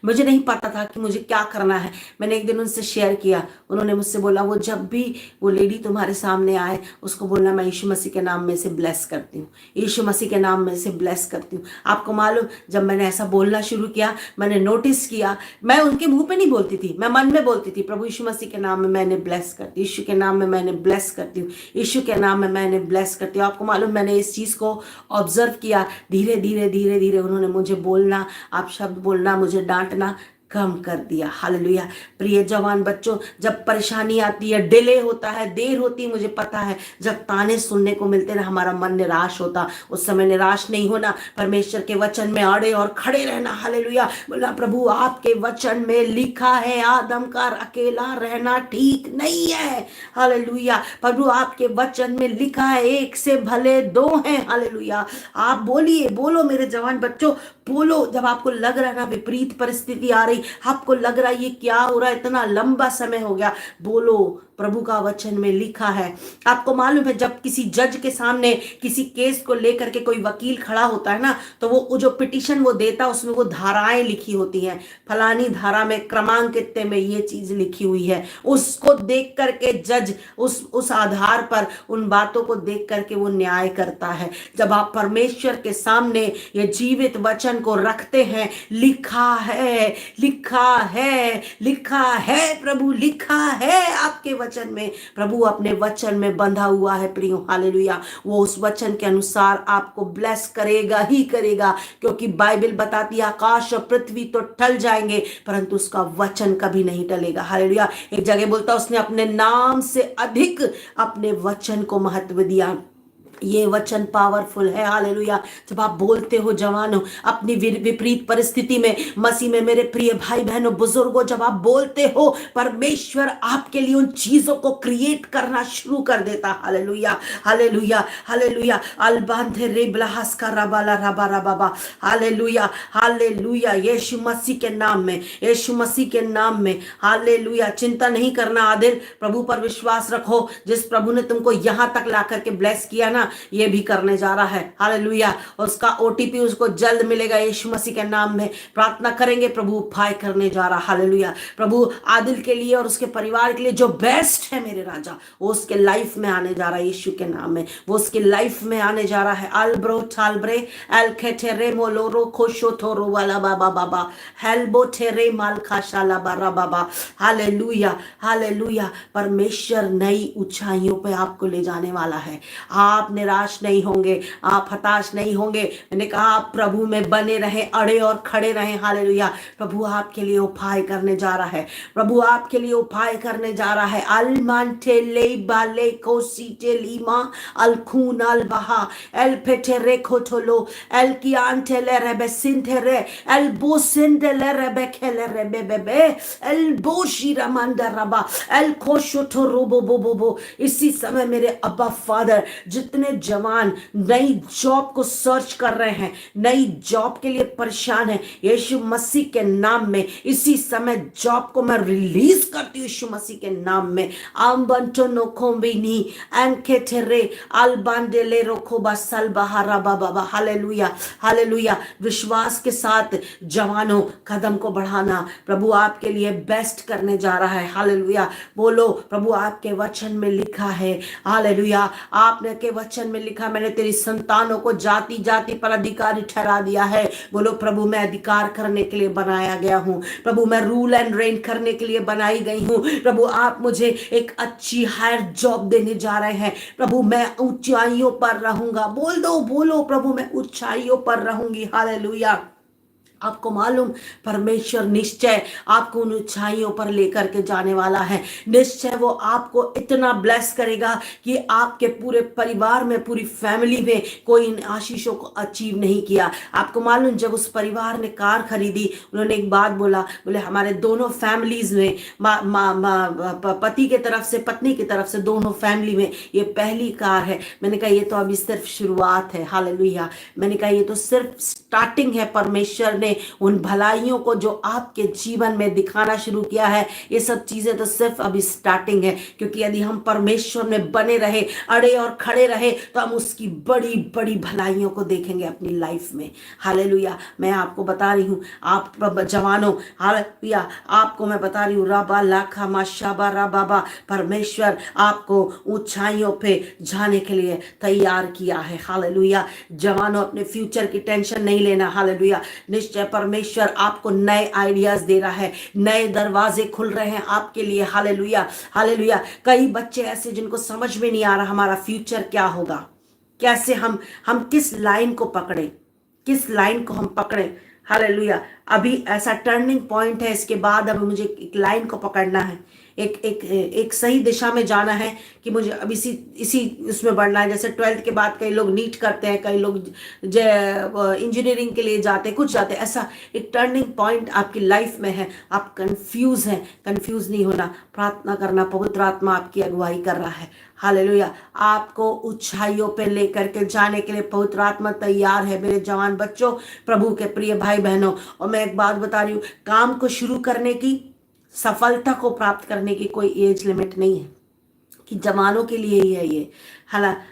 A: मुझे नहीं पता था कि मुझे क्या करना है। मैंने एक दिन उनसे शेयर किया, उन्होंने मुझसे बोला वो जब भी वो लेडी तुम्हारे सामने आए, उसको बोलना मैं यीशु मसीह के नाम में से ब्लेस करती हूँ, यीशु मसीह के नाम में से ब्लेस करती हूँ। आपको मालूम, जब मैंने ऐसा बोलना शुरू किया, मैंने नोटिस किया, मैं उनके मुंह पे नहीं बोलती थी, मैं मन में बोलती थी, प्रभु यीशु मसीह के नाम में मैंने ब्लेस करती, यीशु के नाम में मैंने ब्लेस करती हूँ, यीशु के नाम में मैंने ब्लेस करती हूँ। आपको मालूम, मैंने इस चीज को ऑब्जर्व किया, धीरे धीरे धीरे धीरे उन्होंने मुझे बोलना, आप शब्द बोलना, मुझे डांटना कम कर दिया। हालेलुया। प्रिय जवान बच्चों, जब परेशानी आती है, डिले होता है, देर होती है, मुझे पता है, जब ताने सुनने को मिलते ना, हमारा मन निराश होता, उस समय निराश नहीं होना, परमेश्वर के वचन में अड़े और खड़े रहना। हालेलुया। बोला प्रभु आपके वचन में लिखा है आदम का अकेला रहना ठीक नहीं है। हालेलुया। प्रभु आपके वचन में लिखा है एक से भले दो हैं। हालेलुया। आप बोलिए, बोलो मेरे जवान बच्चों, बोलो। जब आपको लग रहा है ना विपरीत परिस्थिति आ रही, आपको लग रहा है ये क्या हो रहा है, इतना लंबा समय हो गया, बोलो प्रभु का वचन में लिखा है। आपको मालूम है, जब किसी जज के सामने किसी केस को लेकर के कोई वकील खड़ा होता है ना, तो वो जो पिटीशन वो देता है, उसमें वो धाराएं लिखी होती हैं, फलानी धारा में क्रमांक इतने में ये चीज लिखी हुई है। उसको देख करके जज उस आधार पर, उन बातों को देख करके वो न्याय करता है। जब आप परमेश्वर के सामने ये जीवित वचन को रखते हैं, लिखा है, लिखा है, लिखा है, प्रभु लिखा है आपके वचन में, प्रभु अपने वचन में बंधा हुआ है प्रियो। हालेलुया। वो उस वचन के अनुसार आपको ब्लेस करेगा ही करेगा, क्योंकि बाइबल बताती है आकाश और पृथ्वी तो टल जाएंगे परंतु उसका वचन कभी नहीं टलेगा। हालेलुया। एक जगह बोलता उसने अपने नाम से अधिक अपने वचन को महत्व दिया। ये वचन पावरफुल है। हालेलुया। जब आप बोलते हो जवानों, अपनी विपरीत परिस्थिति में, मसीह में मेरे प्रिय भाई बहनों बुजुर्गों, जब आप बोलते हो, परमेश्वर आपके लिए उन चीजों को क्रिएट करना शुरू कर देता। हालेलुया। हालेलुया। हालेलुया। अलबांधे रेबलाहस का रबाला रबा रबाबा। हालेलुया। हालेलुया। यीशु मसीह के नाम में, यीशु मसीह के नाम में। हालेलुया। चिंता नहीं करना आदिल, प्रभु पर विश्वास रखो। जिस प्रभु ने तुमको यहां तक ला करके ब्लेस किया ना, ना ये भी करने जा रहा है। हालेलुया। उसका ओटीपी उसको जल्द मिलेगा यीशु मसीह के नाम में। प्रार्थना करेंगे, प्रभु उपाय करने जा रहा। हालेलुया। प्रभु आदिल के लिए और उसके परिवार के लिए जो बेस्ट है मेरे राजा, वो उसके लाइफ में आने जा रहा है यीशु के नाम में। वो उसकी लाइफ में आने जा रहा है। अल्ब्रो ठालब्रे एलखेटेरे मोलोरो खोशोथोरो वाला बाबा बाबा हेल्बो ठेरे मालखाशाला बारा बाबा। Hallelujah, hallelujah. परमेश्वर नई ऊंचाइयों पे आपको ले जाने वाला है। आप निराश नहीं होंगे, आप हताश नहीं होंगे। मैंने कहा आप प्रभु में बने रहें, अड़े और खड़े रहें। हालेलुया। प्रभु आपके लिए उपाय करने जा रहा है। प्रभु आपके लिए उपाय करने जा रहा है। अलमांटे ले बाले कोसीटे लीमा अलखून अलबहा एल पेटेरे खोटोलो एल कियांटे ले रेबे सिंटेरे एल बोसेंडे ले रेबे खेले रेबे बेबे एल बोशी रमांडा रबा एल कोशोटो रोबो बोबो बो। इसी समय मेरे अब्बा फादर, जितने जवान नई जॉब को सर्च कर रहे हैं, नई जॉब के लिए परेशान है, यीशु मसीह के नाम में इसी समय जॉब को मैं रिलीज करती हूँ यीशु मसीह के नाम में। आम्बंटो नोकोम्बिनी एंकेटेरे अल्बांडेले रोकोबा सलबहारा बाबा। Hallelujah, hallelujah. विश्वास के साथ जवानों कदम को बढ़ाना, प्रभु आपके लिए बेस्ट करने जा रहा है। हालेलुया। बोलो, प्रभु आपके वचन में लिखा है। हालेलुया। आपने के वचन में लिखा, मैंने तेरी संतानों को जाति जाति पर अधिकारी ठहरा दिया है। बोलो, प्रभु मैं अधिकार करने के लिए बनाया गया हूं। प्रभु मैं रूल एंड रेन करने के लिए बनाई गई हूं। प्रभु आप मुझे एक अच्छी हायर जॉब देने जा रहे हैं। प्रभु मैं ऊंचाइयों पर रहूंगा। बोल दो, बोलो, प्रभु मैं ऊंचाइयों पर रहूंगी। हालेलुया। आपको मालूम, परमेश्वर निश्चय आपको उन ऊंचाइयों पर लेकर के जाने वाला है। निश्चय वो आपको इतना ब्लेस करेगा कि आपके पूरे परिवार में, पूरी फैमिली में कोई इन आशीषों को अचीव नहीं किया। आपको मालूम, जब उस परिवार ने कार खरीदी, उन्होंने एक बात बोला, बोले हमारे दोनों फैमिलीज में, पति के तरफ से, पत्नी की तरफ से, दोनों फैमिली में ये पहली कार है। मैंने कहा ये तो अभी सिर्फ शुरुआत है। हालेलुया। मैंने कहा ये तो सिर्फ स्टार्टिंग है। परमेश्वर ने उन भलाइयों को जो आपके जीवन में दिखाना शुरू किया है, ये सब चीजें तो सिर्फ अभी स्टार्टिंग है। क्योंकि यदि हम परमेश्वर में बने रहे, अड़े और खड़े रहे, तो हम उसकी बड़ी बड़ी भलाइयों को देखेंगे अपनी लाइफ में। हालेलुया। मैं आपको बता रही हूँ, आप जवानों, हालेलुया, आपको मैं बता रही हूँ, रबा लाखा माशाबा रा बाबा, परमेश्वर आपको ऊंचाइयों पे जाने के लिए तैयार किया है। हालेलुया। जवानों, अपने फ्यूचर की टेंशन नहीं लेना। हालेलुया। निश्चय परमेश्वर आपको नए आइडियाज दे रहा है, नए दरवाजे खुल रहे हैं आपके लिए। Hallelujah, hallelujah. कई बच्चे ऐसे जिनको समझ में नहीं आ रहा हमारा फ्यूचर क्या होगा, कैसे हम किस लाइन को पकड़े, किस लाइन को हम पकड़े। हालेलुया। अभी ऐसा टर्निंग पॉइंट है, इसके बाद अब मुझे एक लाइन को पकड़ना है, एक सही दिशा में जाना है कि मुझे अब इसी उसमें बढ़ना है। जैसे 12th के बाद कई लोग नीट करते हैं, कई लोग इंजीनियरिंग के लिए जाते हैं, कुछ जाते हैं। ऐसा एक टर्निंग पॉइंट आपकी लाइफ में है। आप कंफ्यूज हैं, कंफ्यूज नहीं होना, प्रार्थना करना, पवित्र आत्मा आपकी अगुवाई कर रहा है। हालेलुया। आपको ऊंचाइयों पे लेकर के जाने के लिए पवित्र आत्मा तैयार है मेरे जवान बच्चों, प्रभु के प्रिय भाई बहनों। और मैं एक बात बता रही हूँ, काम को शुरू करने की, सफलता को प्राप्त करने की कोई एज लिमिट नहीं है, कि जवानों के लिए ही है ये।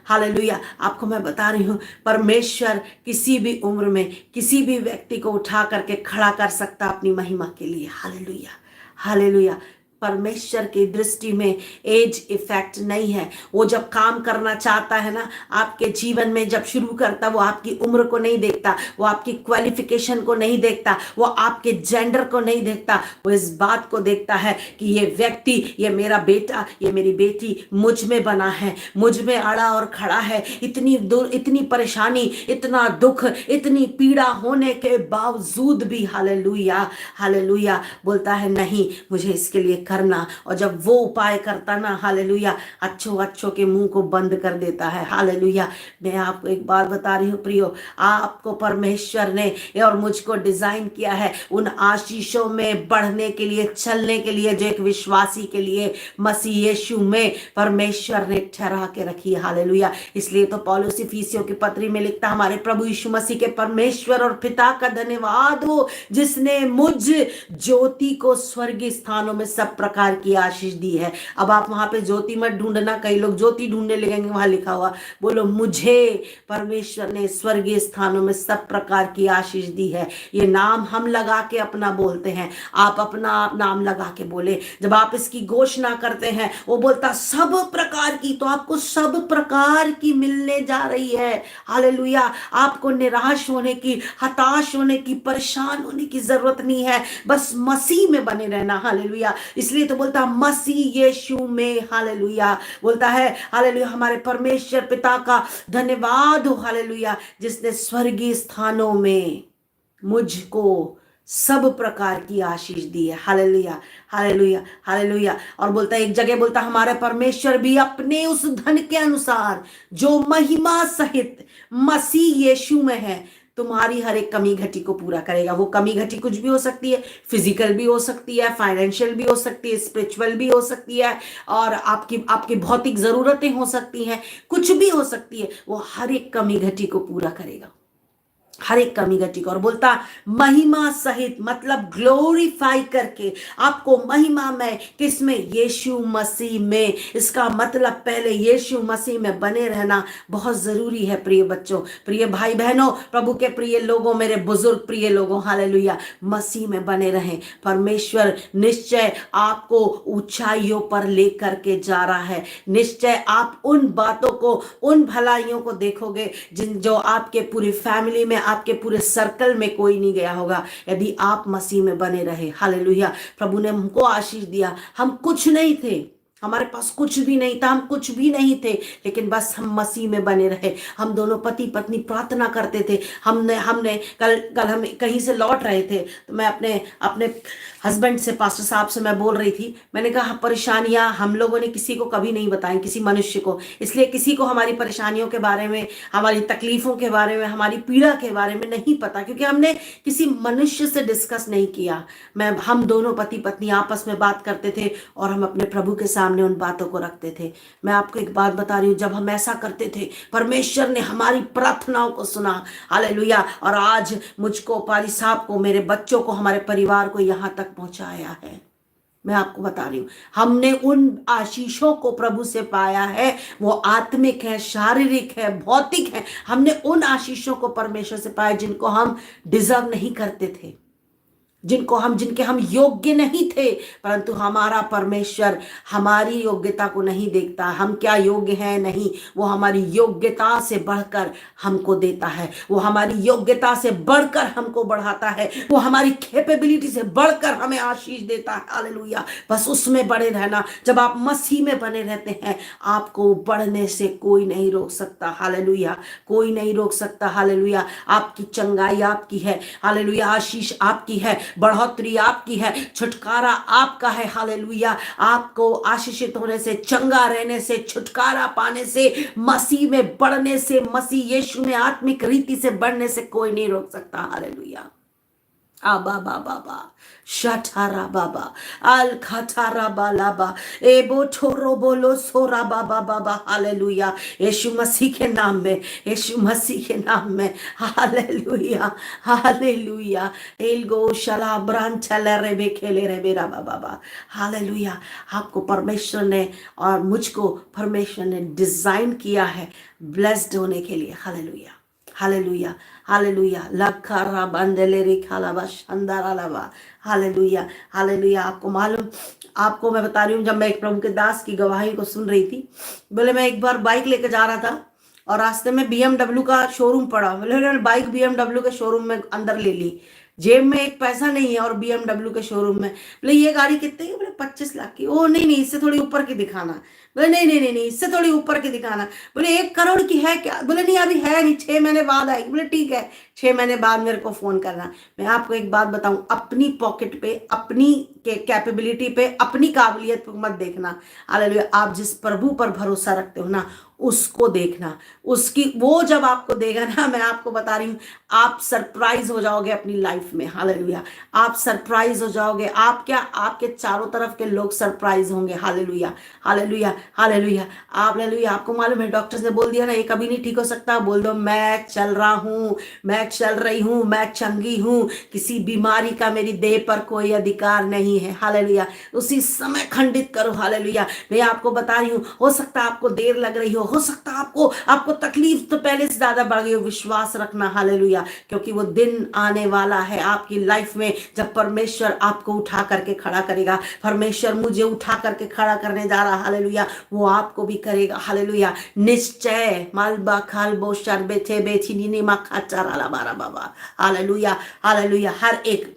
A: हालेलुया। आपको मैं बता रही हूँ, परमेश्वर किसी भी उम्र में किसी भी व्यक्ति को उठा करके खड़ा कर सकता अपनी महिमा के लिए। Hallelujah, hallelujah. परमेश्वर की दृष्टि में एज इफेक्ट नहीं है। वो जब काम करना चाहता है ना आपके जीवन में, जब शुरू करता, वो आपकी उम्र को नहीं देखता, वो आपकी क्वालिफिकेशन को नहीं देखता, वो आपके जेंडर को नहीं देखता। वो इस बात को देखता है कि ये व्यक्ति, ये मेरा बेटा, ये मेरी बेटी मुझ में बना है, मुझ में अड़ा और खड़ा है। इतनी परेशानी, इतना दुख, इतनी पीड़ा होने के बावजूद भी हालेलुया, हालेलुया बोलता है नहीं, मुझे इसके लिए करना। और जब वो उपाय करता ना, हालेलुया, अच्छों के मुंह को बंद कर देता है। हालेलुया। मैं आपको एक बात बता रही हूँ प्रियो, आपको परमेश्वर ने और मुझको डिजाइन किया है उन आशीषों में बढ़ने के लिए, चलने के लिए, जो एक विश्वासी के लिए मसीह यीशु में परमेश्वर ने ठहरा के रखी है। हालेलुया। इसलिए तो पौलुस इफिसियों की पत्री में लिखता, हमारे प्रभु यीशु मसीह के परमेश्वर और पिता का धन्यवाद हो, जिसने मुझ ज्योति को स्वर्गीय स्थानों में सब प्रकार की आशीष दी है। अब आप वहां पे ज्योति मत ढूंढना, कई लोग ज्योति ढूंढने लगेंगे, वहां लिखा हुआ, बोलो मुझे परमेश्वर ने स्वर्गीय स्थानों में सब प्रकार की आशीष दी है। ये नाम हम लगा के अपना बोलते हैं, आप अपना आप नाम लगा के बोले। जब आप इसकी घोषणा करते हैं, वो बोलता सब प्रकार की, तो आपको सब प्रकार की मिलने जा रही है। हालेलुया। आपको निराश होने की, हताश होने की, परेशान होने की जरूरत नहीं है, बस मसीह में बने रहना। हालेलुया। इसलिए तो बोलता मसीह यीशु में, हालेलुया, बोलता है हालेलुया, हमारे परमेश्वर पिता का धन्यवाद हो, हालेलुया, जिसने स्वर्गीय स्थानों में मुझको सब प्रकार की आशीष दी है। Hallelujah, hallelujah, hallelujah. और बोलता है, एक जगह बोलता, हमारे परमेश्वर भी अपने उस धन के अनुसार जो महिमा सहित मसीह यीशु में है, तुम्हारी हर एक कमी घटी को पूरा करेगा। वो कमी घटी कुछ भी हो सकती है, फिजिकल भी हो सकती है, फाइनेंशियल भी हो सकती है, स्पिरिचुअल भी हो सकती है, और आपकी आपकी भौतिक जरूरतें हो सकती हैं, कुछ भी हो सकती है, वो हर एक कमी घटी को पूरा करेगा, हर एक कमी घटी को। और बोलता महिमा सहित, मतलब ग्लोरीफाई करके, आपको महिमा में, किसमें? यीशु मसीह में। इसका मतलब पहले यीशु मसीह में बने रहना बहुत जरूरी है। प्रिय बच्चों, प्रिय भाई बहनों, प्रभु के प्रिय लोगों, मेरे बुजुर्ग प्रिय लोगों, हालेलुया, मसीह में बने रहें। परमेश्वर निश्चय आपको ऊंचाइयों पर लेकर के जा रहा है। निश्चय आप उन बातों को, उन भलाइयों को देखोगे जो आपके पूरी फैमिली में, आपके पूरे सर्कल में कोई नहीं गया होगा, यदि आप मसीह में बने रहे। हालेलुया। प्रभु ने हमको आशीष दिया। हम कुछ नहीं थे, हमारे पास कुछ भी नहीं था, हम कुछ भी नहीं थे, लेकिन बस हम मसीह में बने रहे। हम दोनों पति पत्नी प्रार्थना करते थे। हमने कल हम कहीं से लौट रहे थे, तो मैं अपने हस्बैंड से, पास्टर साहब से मैं बोल रही थी, मैंने कहा परेशानियां हम लोगों ने किसी को कभी नहीं बताई, किसी मनुष्य को, इसलिए किसी को हमारी परेशानियों के बारे में, हमारी तकलीफों के बारे में, हमारी पीड़ा के बारे में नहीं पता, क्योंकि हमने किसी मनुष्य से डिस्कस नहीं किया। हम दोनों पति पत्नी आपस में बात करते थे और हम अपने प्रभु के सामने उन बातों को रखते थे। मैं आपको एक बात बता रही हूँ, जब हम ऐसा करते थे, परमेश्वर ने हमारी प्रार्थनाओं को सुना। हालेलुया। और आज मुझको, पारी साहब को, मेरे बच्चों को, हमारे परिवार को यहाँ तक पहुंचाया है। मैं आपको बता रही हूँ, हमने उन आशीषों को प्रभु से पाया है। वो आत्मिक है, शारीरिक है, भौतिक है। हमने उन आशीषों को परमेश्वर से पाया जिनको हम डिजर्व नहीं करते थे, जिनके हम योग्य नहीं थे, परंतु हमारा परमेश्वर हमारी योग्यता को नहीं देखता, हम क्या योग्य हैं नहीं, वो हमारी योग्यता से बढ़कर हमको देता है, वो हमारी योग्यता से बढ़कर हमको बढ़ाता है, वो हमारी कैपेबिलिटी से बढ़कर हमें आशीष देता है। हालेलुया। बस उसमें बने रहना। जब आप मसीह में बने रहते हैं, आपको बढ़ने से कोई नहीं रोक सकता। हालेलुया, कोई नहीं रोक सकता। हालेलुया। आपकी चंगाई आपकी है। हालेलुया। आशीष आपकी है, बढ़ोतरी आपकी है, छुटकारा आपका है। हालेलुया। आपको आशीषित होने से, चंगा रहने से, छुटकारा पाने से, मसीह में बढ़ने से, मसीह यीशु में आत्मिक रीति से बढ़ने से कोई नहीं रोक सकता। हालेलुया। आबा बाबा बा शठारा बाबा अल खठारा बालाबा एबो ठोरो बोलो सोरा बाबा बाबा। हालेलुया। यीशु मसीह के नाम में, यीशु मसीह के नाम में। Hallelujah, hallelujah. एलगो शला ब्रांचला रेबे खेले रे बेरा बाबा। हालेलुया। आपको परमेश्वर ने और मुझको परमेश्वर ने डिजाइन किया है ब्लेस्ड होने के लिए। Hallelujah, hallelujah, hallelujah. लखरा बंदले रे खालाबा शानदार लावा। Hallelujah, hallelujah. आपको मालूम, आपको मैं बता रही हूँ, जब मैं एक प्रभु के दास की गवाही को सुन रही थी, बोले मैं एक बार बाइक लेकर जा रहा था और रास्ते में BMW का शोरूम पड़ा। बोले बाइक BMW के शोरूम में अंदर ले ली, जेब में एक पैसा नहीं है और BMW के शोरूम में। बोले ये गाड़ी कितने की? बोले 25 लाख की। ओ नहीं नहीं, इससे थोड़ी ऊपर की दिखाना। बोले नहीं नहीं नहीं नहीं, इससे थोड़ी ऊपर की दिखाना। बोले 1 करोड़ की है क्या? बोले नहीं अभी है नहीं, 6 महीने बाद आएगी। बोले ठीक है, 6 महीने बाद मेरे को फोन करना। मैं आपको एक बात बताऊं, अपनी पॉकेट पे, अपनी कैपेबिलिटी पे, अपनी काबिलियत पे मत देखना। हालेलुया। आप जिस प्रभु पर भरोसा रखते हो ना, उसको देखना, उसकी वो जब आपको देगा ना, मैं आपको बता रही हूँ, आप सरप्राइज हो जाओगे अपनी लाइफ में। हालेलुया, आप सरप्राइज हो जाओगे। आप क्या, आपके चारों तरफ के लोग सरप्राइज होंगे। Hallelujah, hallelujah, hallelujah. हालेलुया। आपको मालूम है डॉक्टर्स ने बोल दिया ना ये कभी नहीं ठीक हो सकता, बोल दो मैं चल रहा हूं, मैं चल रही हूं, मैं चंगी हूं, किसी बीमारी का मेरी देह पर कोई अधिकार नहीं है। हालेलुया, उसी समय खंडित करो। हालेलुया, मैं आपको बता रही हूँ, हो सकता है आपको देर लग रही हो सकता है आपको आपको तकलीफ तो पहले से ज्यादा बढ़ गई हो, विश्वास रखना। हालेलुया, क्योंकि वो दिन आने वाला है आपकी लाइफ में जब परमेश्वर आपको उठा करके खड़ा करेगा। परमेश्वर मुझे उठा करके खड़ा करने जा रहा। हालेलुया, वो आपको भी करेगा। हालेलुया, निश्चय मालबा खालबो शरबे थे बेची नी मा खाचारा ला बारा बाबा। Hallelujah, hallelujah. हर एक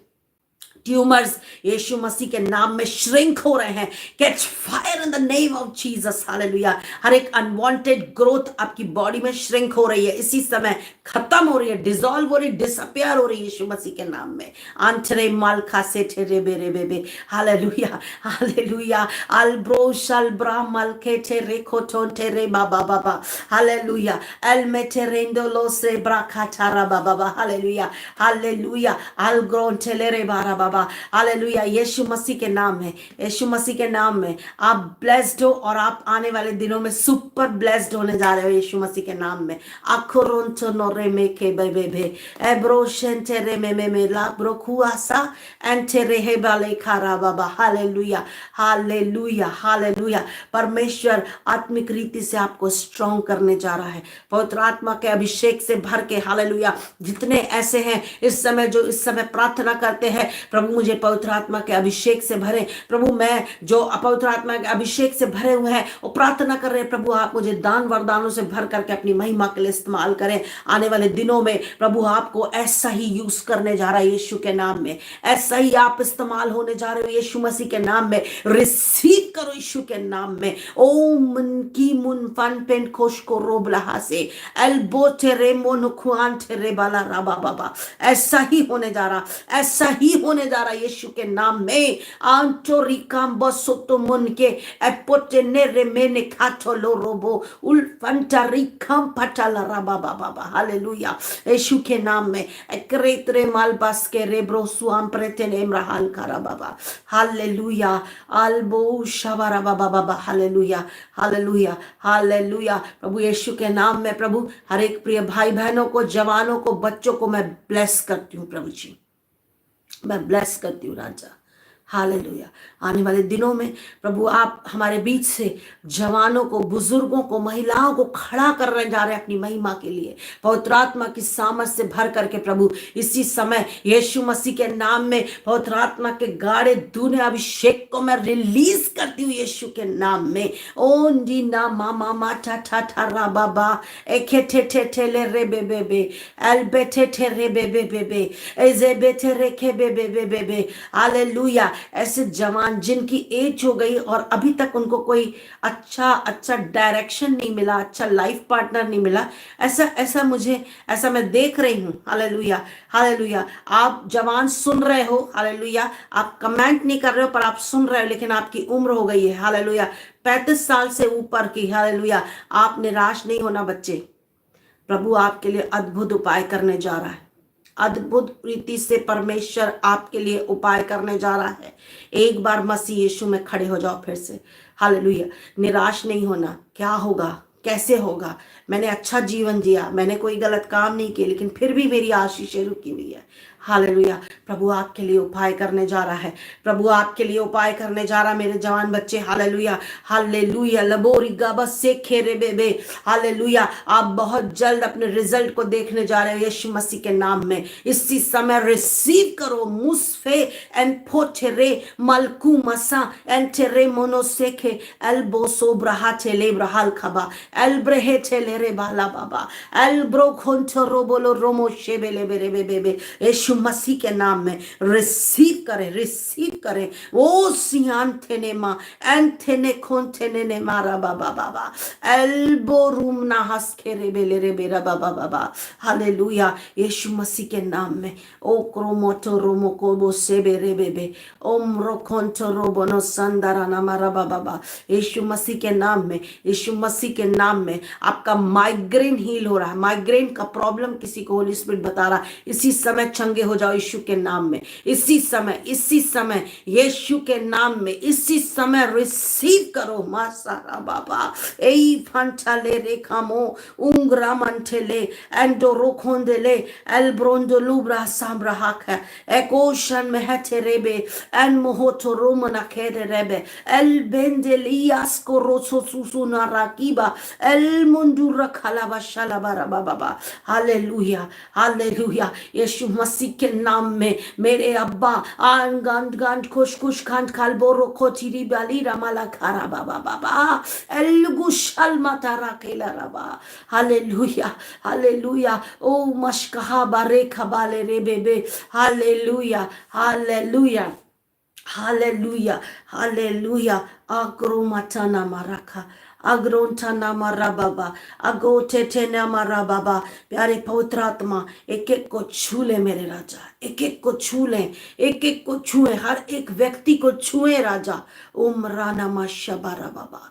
A: ट्यूमर्स यीशु मसीह के नाम में श्रिंक हो रहे हैं। Catch fire in the name of Jesus. Hallelujah, हर एक अनवांटेड ग्रोथ आपकी बॉडी में श्रिंक हो रही है, इसी समय खत्म हो रही है, डिसॉल्व हो रही है, डिसअपियर हो रही है यीशु मसीह के नाम में। आंतरे माल खासे ठेरे बेरे बेबे। Hallelujah, hallelujah. अल्ब्रो शलब्रा मल के ठेरे खोटोन ठेरे बाबा बाबा। हालेलुया, एल में ठेरेंदो लो से ब्राखा थारा बाबा बाबा। Hallelujah, hallelujah. अल ग्रोन ठेलेरे बारा बाबा। हालेलुया, यीशु मसीह के नाम में, यीशु मसीह के नाम में आप ब्लेस्ड हो और आप आने वाले दिनों में सुपर ब्लेस्ड होने जा रहे हो यीशु मसीह के नाम में। आखोरोंचो नोरे में के बेबे भे एब्रोशन तेरे में ला ब्रोकुआसा एंटेरे हे बाले खारा बाबा। Hallelujah, hallelujah, hallelujah. परमेश्वर आत्मिक रीति से आपको स्ट्रॉन्ग करने जा रहा है, पवित्र आत्मा के अभिषेक से भर के। हालेलुया, जितने ऐसे हैं इस समय जो इस समय प्रार्थना करते हैं, प्रभु मुझे पवित्र आत्मा के अभिषेक से भरे। प्रभु मैं जो पवित्र आत्मा के अभिषेक से भरे हुए हैं वो प्रार्थना कर रहे हैं, प्रभु आप मुझे दान वरदानों से भर करके अपनी महिमा के लिए इस्तेमाल करें। आने वाले दिनों में प्रभु आपको ऐसा ही यूज करने जा रहा है यीशु के नाम में, ऐसा ही आप इस्तेमाल होने जा रहे हो यीशु मसीह के नाम में। रिसीव करो यीशु के नाम में। ओम की मुन फन पेन खोश को रोब लहा से एल्बो तेरे मोन खुआन तेरे बाला राबा बाबा। ऐसा ही होने जा रहा, ऐसा ही होने जा रहा यीशु के नाम में। आंटोरी काम बसोतो मन के एपोटे ने रे मेने खातो लो रोबो उल्फंटारी काम पटाला राबा बाबा। हालेलुया, यीशु के नाम में एक्रेतरे मालबास के रेब्रो सुआम प्रेतेन एमराहाल करा बाबा। हालेलुया, अल्बो शबारा बाबा बाबा। Hallelujah, hallelujah, hallelujah. प्रभु यीशु के नाम में प्रभु हर एक प्रिय भाई बहनों को, जवानों को, बच्चों को मैं ब्लेस करती हूँ प्रभु जी, मैं ब्लेस करती हूँ राजा। हालेलुया, आने वाले दिनों में प्रभु आप हमारे बीच से जवानों को, बुजुर्गों को, महिलाओं को खड़ा करने जा रहे हैं अपनी महिमा के लिए, पवित्र आत्मा की सामर्थ से भर करके। प्रभु इसी समय यीशु मसीह के नाम में पवित्र आत्मा के गाढ़े दूने अभिषेक को मैं रिलीज करती हूँ यीशु के नाम में। ओ डी ना मामा माटा ठा ठा रा बाबा एखे ठे ठे ठे ले रे बे बे बे एल बे ठे ठे रे बे बे बे बे एजे बे ठे रे के बे बे बे बे बे। हालेलुया, ऐसे जवान जिनकी एज हो गई और अभी तक उनको कोई अच्छा डायरेक्शन नहीं मिला, अच्छा लाइफ पार्टनर नहीं मिला, ऐसा मैं देख रही हूँ। Hallelujah, hallelujah. आप जवान सुन रहे हो, हालेलुया, आप कमेंट नहीं कर रहे हो पर आप सुन रहे हो, लेकिन आपकी उम्र हो गई है, हालेलुया, 35 साल से ऊपर की। हालेलुया, आप निराश नहीं होना बच्चे, प्रभु आपके लिए अद्भुत उपाय करने जा रहा है, अद्भुत रीति से परमेश्वर आपके लिए उपाय करने जा रहा है। एक बार मसीह यीशु में खड़े हो जाओ फिर से। हालेलुया, निराश नहीं होना। क्या होगा, कैसे होगा, मैंने अच्छा जीवन जिया, मैंने कोई गलत काम नहीं किया, लेकिन फिर भी मेरी आशीषें रुकी हुई है। हालेलुया, प्रभु आपके लिए उपाय करने जा रहा है, प्रभु आपके लिए उपाय करने जा रहा है मेरे जवान बच्चे। Hallelujah, hallelujah. लबोरी गाबा से खेरे बेबे। हालेलुया, आप बहुत जल्द अपने रिजल्ट को देखने जा रहे हो यीशु मसीह के नाम में। इसी समय रिसीव करो मुस्फे एंड फोटेरे मलकू मसा एंटेरे मोनोसेखे एल्बो सोब्रहा चेले ब्रहाल खबा एल्ब्रेहे चेले रे बाला बाबा एल्ब्रो खोंटो रोबोलो रोमो शेबेले बेरे बेबे। यीशु यीशु मसीह के नाम में रिसीव करें ओ सियान थे मा एन थे ने खोन थे ने मारा बाबा बाबा एल्बो रूम ना हस खेरे बेले रे बेरा बाबा बाबा हालेलुया यीशु मसीह के नाम में ओ क्रोमोटो रोमो को बो से बेरे बेबे ओम रोकोंटो रोबोनो संदरा ना मारा बाबा यीशु मसीह के नाम में यीशु मसीह के नाम में आपका माइग्रेन हील हो रहा है। माइग्रेन का प्रॉब्लम किसी को होली स्पिरिट बता रहा है, इसी समय चंगे हो जाओ यीशु के नाम में, इसी समय यीशु के नाम में इसी समय रिसीव करो मासारा बाबा एई फंटाले रेखामो उंगरा मंटेले एंडो रोखोंदेले एल्ब्रोंदो लुब्रा साम्राहक है एकोशन में है तेरेबे एन मोहोतो रोमना खेरे रेबे एल बेंडेलियास को रोसो सुसुना राकीबा एल मुंडुरा खलाबा शलाबा बाबा हालेलुया हालेलुया यीशु मसीह के नाम में मेरे अब्बा आन गांड गांड खुश खुश खांड खाल बोरो खोचिरी बाली रमाला खारा बाबा बाबा एल गुशल माता राकेला रबा हालेलुया हालेलुया ओ मशकहा बारे खबाले रे बेबे हालेलुया हालेलुया हालेलुया हालेलुया आग्रो matana maraka अग्रोंठा नामा रा बाबा अगो थे नामा रा बाबा प्यारे पवित्र आत्मा एक एक को छू ले मेरे राजा, एक एक को छू ले, एक एक को छुए, हर एक व्यक्ति को छुए राजा। उमराना मा शबारा बाबा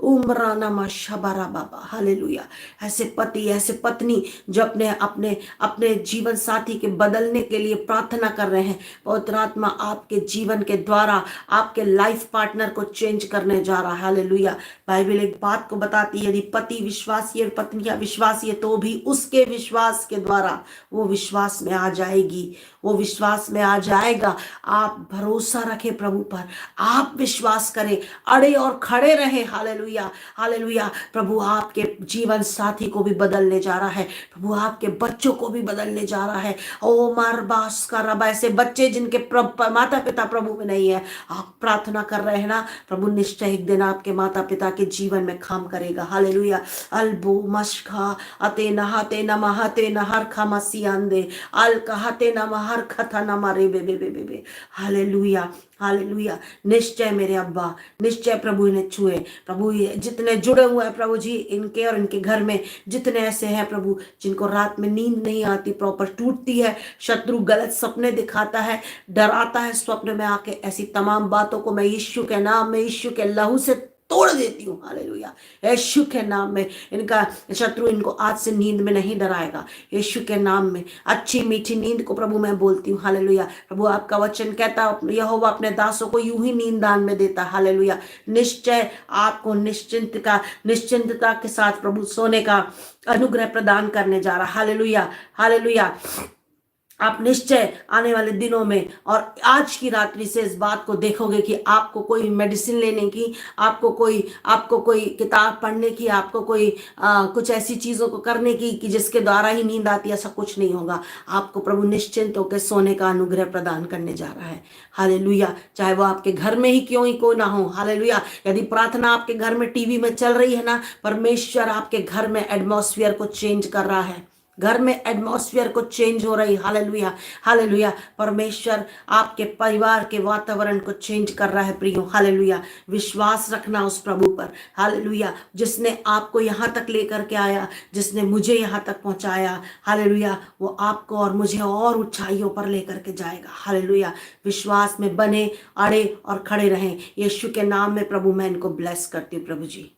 A: उमराना मा शबारा बाबा हालेलुया। ऐसे पति ऐसे पत्नी जो अपने अपने अपने जीवन साथी के बदलने के लिए प्रार्थना कर रहे हैं, पवित्र आत्मा आपके जीवन के द्वारा आपके लाइफ पार्टनर को चेंज करने जा रहा है हालेलुया। बाइबल एक बात को बताती है, यदि पति विश्वासी है पत्नियां विश्वासी है तो भी उसके विश्वास के द्वारा वो विश्वास में आ जाएगी, वो विश्वास में आ जाएगा। आप भरोसा रखें प्रभु पर, आप विश्वास करें, अड़े और खड़े रहे हालेलुया हालेलुया। प्रभु आपके जीवन साथी को भी बदलने जा रहा है, प्रभु आपके बच्चों को भी बदलने जा रहा है। ओ मारबास का रबा, ऐसे बच्चे जिनके माता पिता प्रभु में नहीं है, आप प्रार्थना कर रहे हैं ना, प्रभु निश्चय एक दिन आपके माता पिता के जीवन में काम करेगा हालेलुया। अल्बो मशखा अते नहाते नमहते नहर खमसियांदे अल कहते नमहर खथा नमारे बेबे बेबे हालेलुया हालेलुया। निश्चय मेरे अब्बा निश्चय प्रभु इन्हें छुए, प्रभु ये जितने जुड़े हुए हैं प्रभु जी, इनके और इनके घर में जितने ऐसे हैं प्रभु जिनको रात में नींद नहीं आती, प्रॉपर टूटती है, शत्रु गलत सपने दिखाता है, डराता है स्वप्न में आके, ऐसी तमाम बातों को मैं यीशु के नाम में यीशु के लहू से तोड़ देती हूँ हालेलुया। यीशु के नाम में इनका शत्रु इनको आज से नींद में नहीं डराएगा, यीशु के नाम में अच्छी मीठी नींद को प्रभु मैं बोलती हूँ हालेलुया। प्रभु आपका वचन कहता यहोवा अपने दासों को यूं ही नींद दान में देता हालेलुया। निश्चय आपको निश्चिंतता के साथ प्रभु सोने का अनुग्रह प्रदान करने जा रहा हालेलुया हालेलुया। आप निश्चय आने वाले दिनों में और आज की रात्रि से इस बात को देखोगे कि आपको कोई मेडिसिन लेने की, आपको कोई किताब पढ़ने की, आपको कोई कुछ ऐसी चीज़ों को करने की कि जिसके द्वारा ही नींद आती है, ऐसा कुछ नहीं होगा। आपको प्रभु निश्चिंत होकर सोने का अनुग्रह प्रदान करने जा रहा है हालेलुया। चाहे वो आपके घर में ही क्यों ही कोई ना हो हालेलुया। यदि प्रार्थना आपके घर में टीवी में चल रही है ना, परमेश्वर आपके घर में एटमॉस्फेयर को चेंज कर रहा है, घर में एटमॉस्फेयर को चेंज हो रही हालेलुया हालेलुया। परमेश्वर आपके परिवार के वातावरण को चेंज कर रहा है प्रियो हालेलुया। विश्वास रखना उस प्रभु पर हालेलुया, जिसने आपको यहाँ तक लेकर के आया, जिसने मुझे यहाँ तक पहुँचाया हालेलुया, वो आपको और मुझे और ऊंचाइयों पर लेकर के जाएगा हालेलुया। विश्वास में बने, अड़े और खड़े रहें यीशु के नाम में। प्रभु मैं इनको ब्लेस करती हूँ प्रभु जी।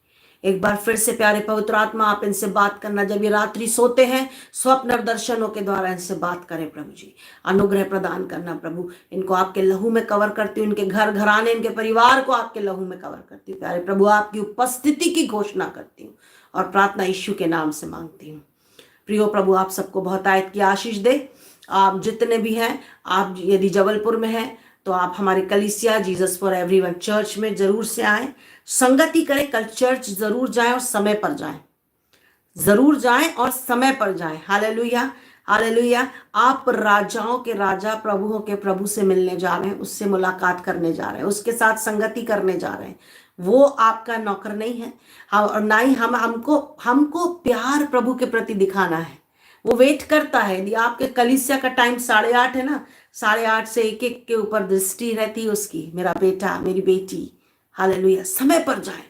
A: एक बार फिर से प्यारे पवित्र आत्मा आप इनसे बात करना, जब ये रात्रि सोते हैं स्वप्न और दर्शनों के द्वारा इनसे बात करें प्रभु जी, अनुग्रह प्रदान करना प्रभु। इनको आपके लहू में कवर करती हूँ, इनके घर घराने इनके परिवार को आपके लहू में कवर करती हूँ प्यारे प्रभु। आपकी उपस्थिति की घोषणा करती हूँ और प्रार्थना यीशु के नाम से मांगती हूँ। प्रियो प्रभु आप सबको बहुत आयत की आशीष दे। आप जितने भी हैं, आप यदि जबलपुर में हैं तो आप हमारे कलीसिया जीसस फॉर एवरीवन चर्च में जरूर से आएं, संगति करें, कल चर्च जरूर जाएं और समय पर जाएं, जरूर जाएं और समय पर जाएं हालेलुया हालेलुया। आप राजाओं के राजा प्रभुओं के प्रभु से मिलने जा रहे हैं, उससे मुलाकात करने जा रहे हैं, उसके साथ संगति करने जा रहे हैं। वो आपका नौकर नहीं है और ना ही हमको प्यार प्रभु के प्रति दिखाना है, वो वेट करता है। यदि आपके कलीसिया का टाइम 8:30 है ना, 8:30 से 1 के ऊपर दृष्टि रहती है उसकी, मेरा बेटा मेरी बेटी, हालेलुया, समय पर जाए,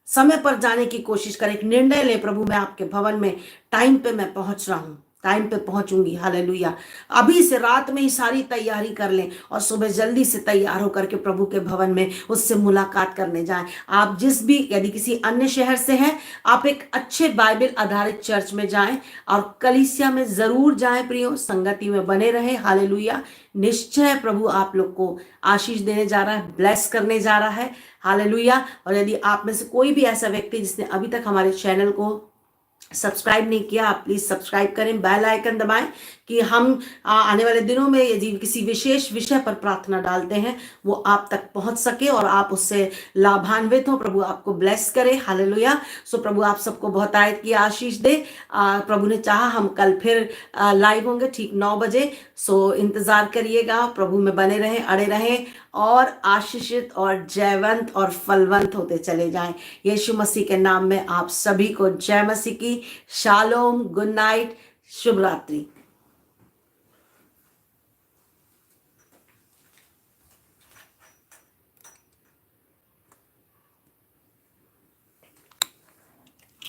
A: समय पर जाने की कोशिश करें। एक निर्णय ले, प्रभु मैं आपके भवन में टाइम पे मैं पहुंच रहा हूं, टाइम पे पहुंचूंगी, हालेलुया। अभी से रात में ही सारी तैयारी कर लें और सुबह जल्दी से तैयार होकर के प्रभु के भवन में उससे मुलाकात करने जाएं। आप जिस भी, यदि किसी अन्य शहर से हैं, आप एक अच्छे बाइबल आधारित चर्च में जाएं और कलीसिया में जरूर जाएं प्रियो, संगति में बने रहें, हालेलुया। निश्चय प्रभु आप लोग को आशीष देने जा रहा है, ब्लेस करने जा रहा है, हालेलुया। और यदि आप में से कोई भी ऐसा व्यक्ति जिसने अभी तक हमारे चैनल को सब्सक्राइब नहीं किया, आप प्लीज सब्सक्राइब करें, बेल आइकन दबाएं कि हम आने वाले दिनों में यदि किसी विशेष विषय पर प्रार्थना डालते हैं वो आप तक पहुंच सके और आप उससे लाभान्वित हो। प्रभु आपको ब्लेस करे, हालेलुया। सो प्रभु आप सबको बहुत आयत की आशीष दे। प्रभु ने चाहा हम कल फिर लाइव होंगे ठीक 9 बजे। सो इंतजार करिएगा, प्रभु में बने रहें, अड़े रहें और आशीषित और जयवंत और फलवंत होते चले जाएं। यीशु मसीह के नाम में आप सभी को जय मसीह की, शालोम, गुड नाइट, शुभ रात्रि।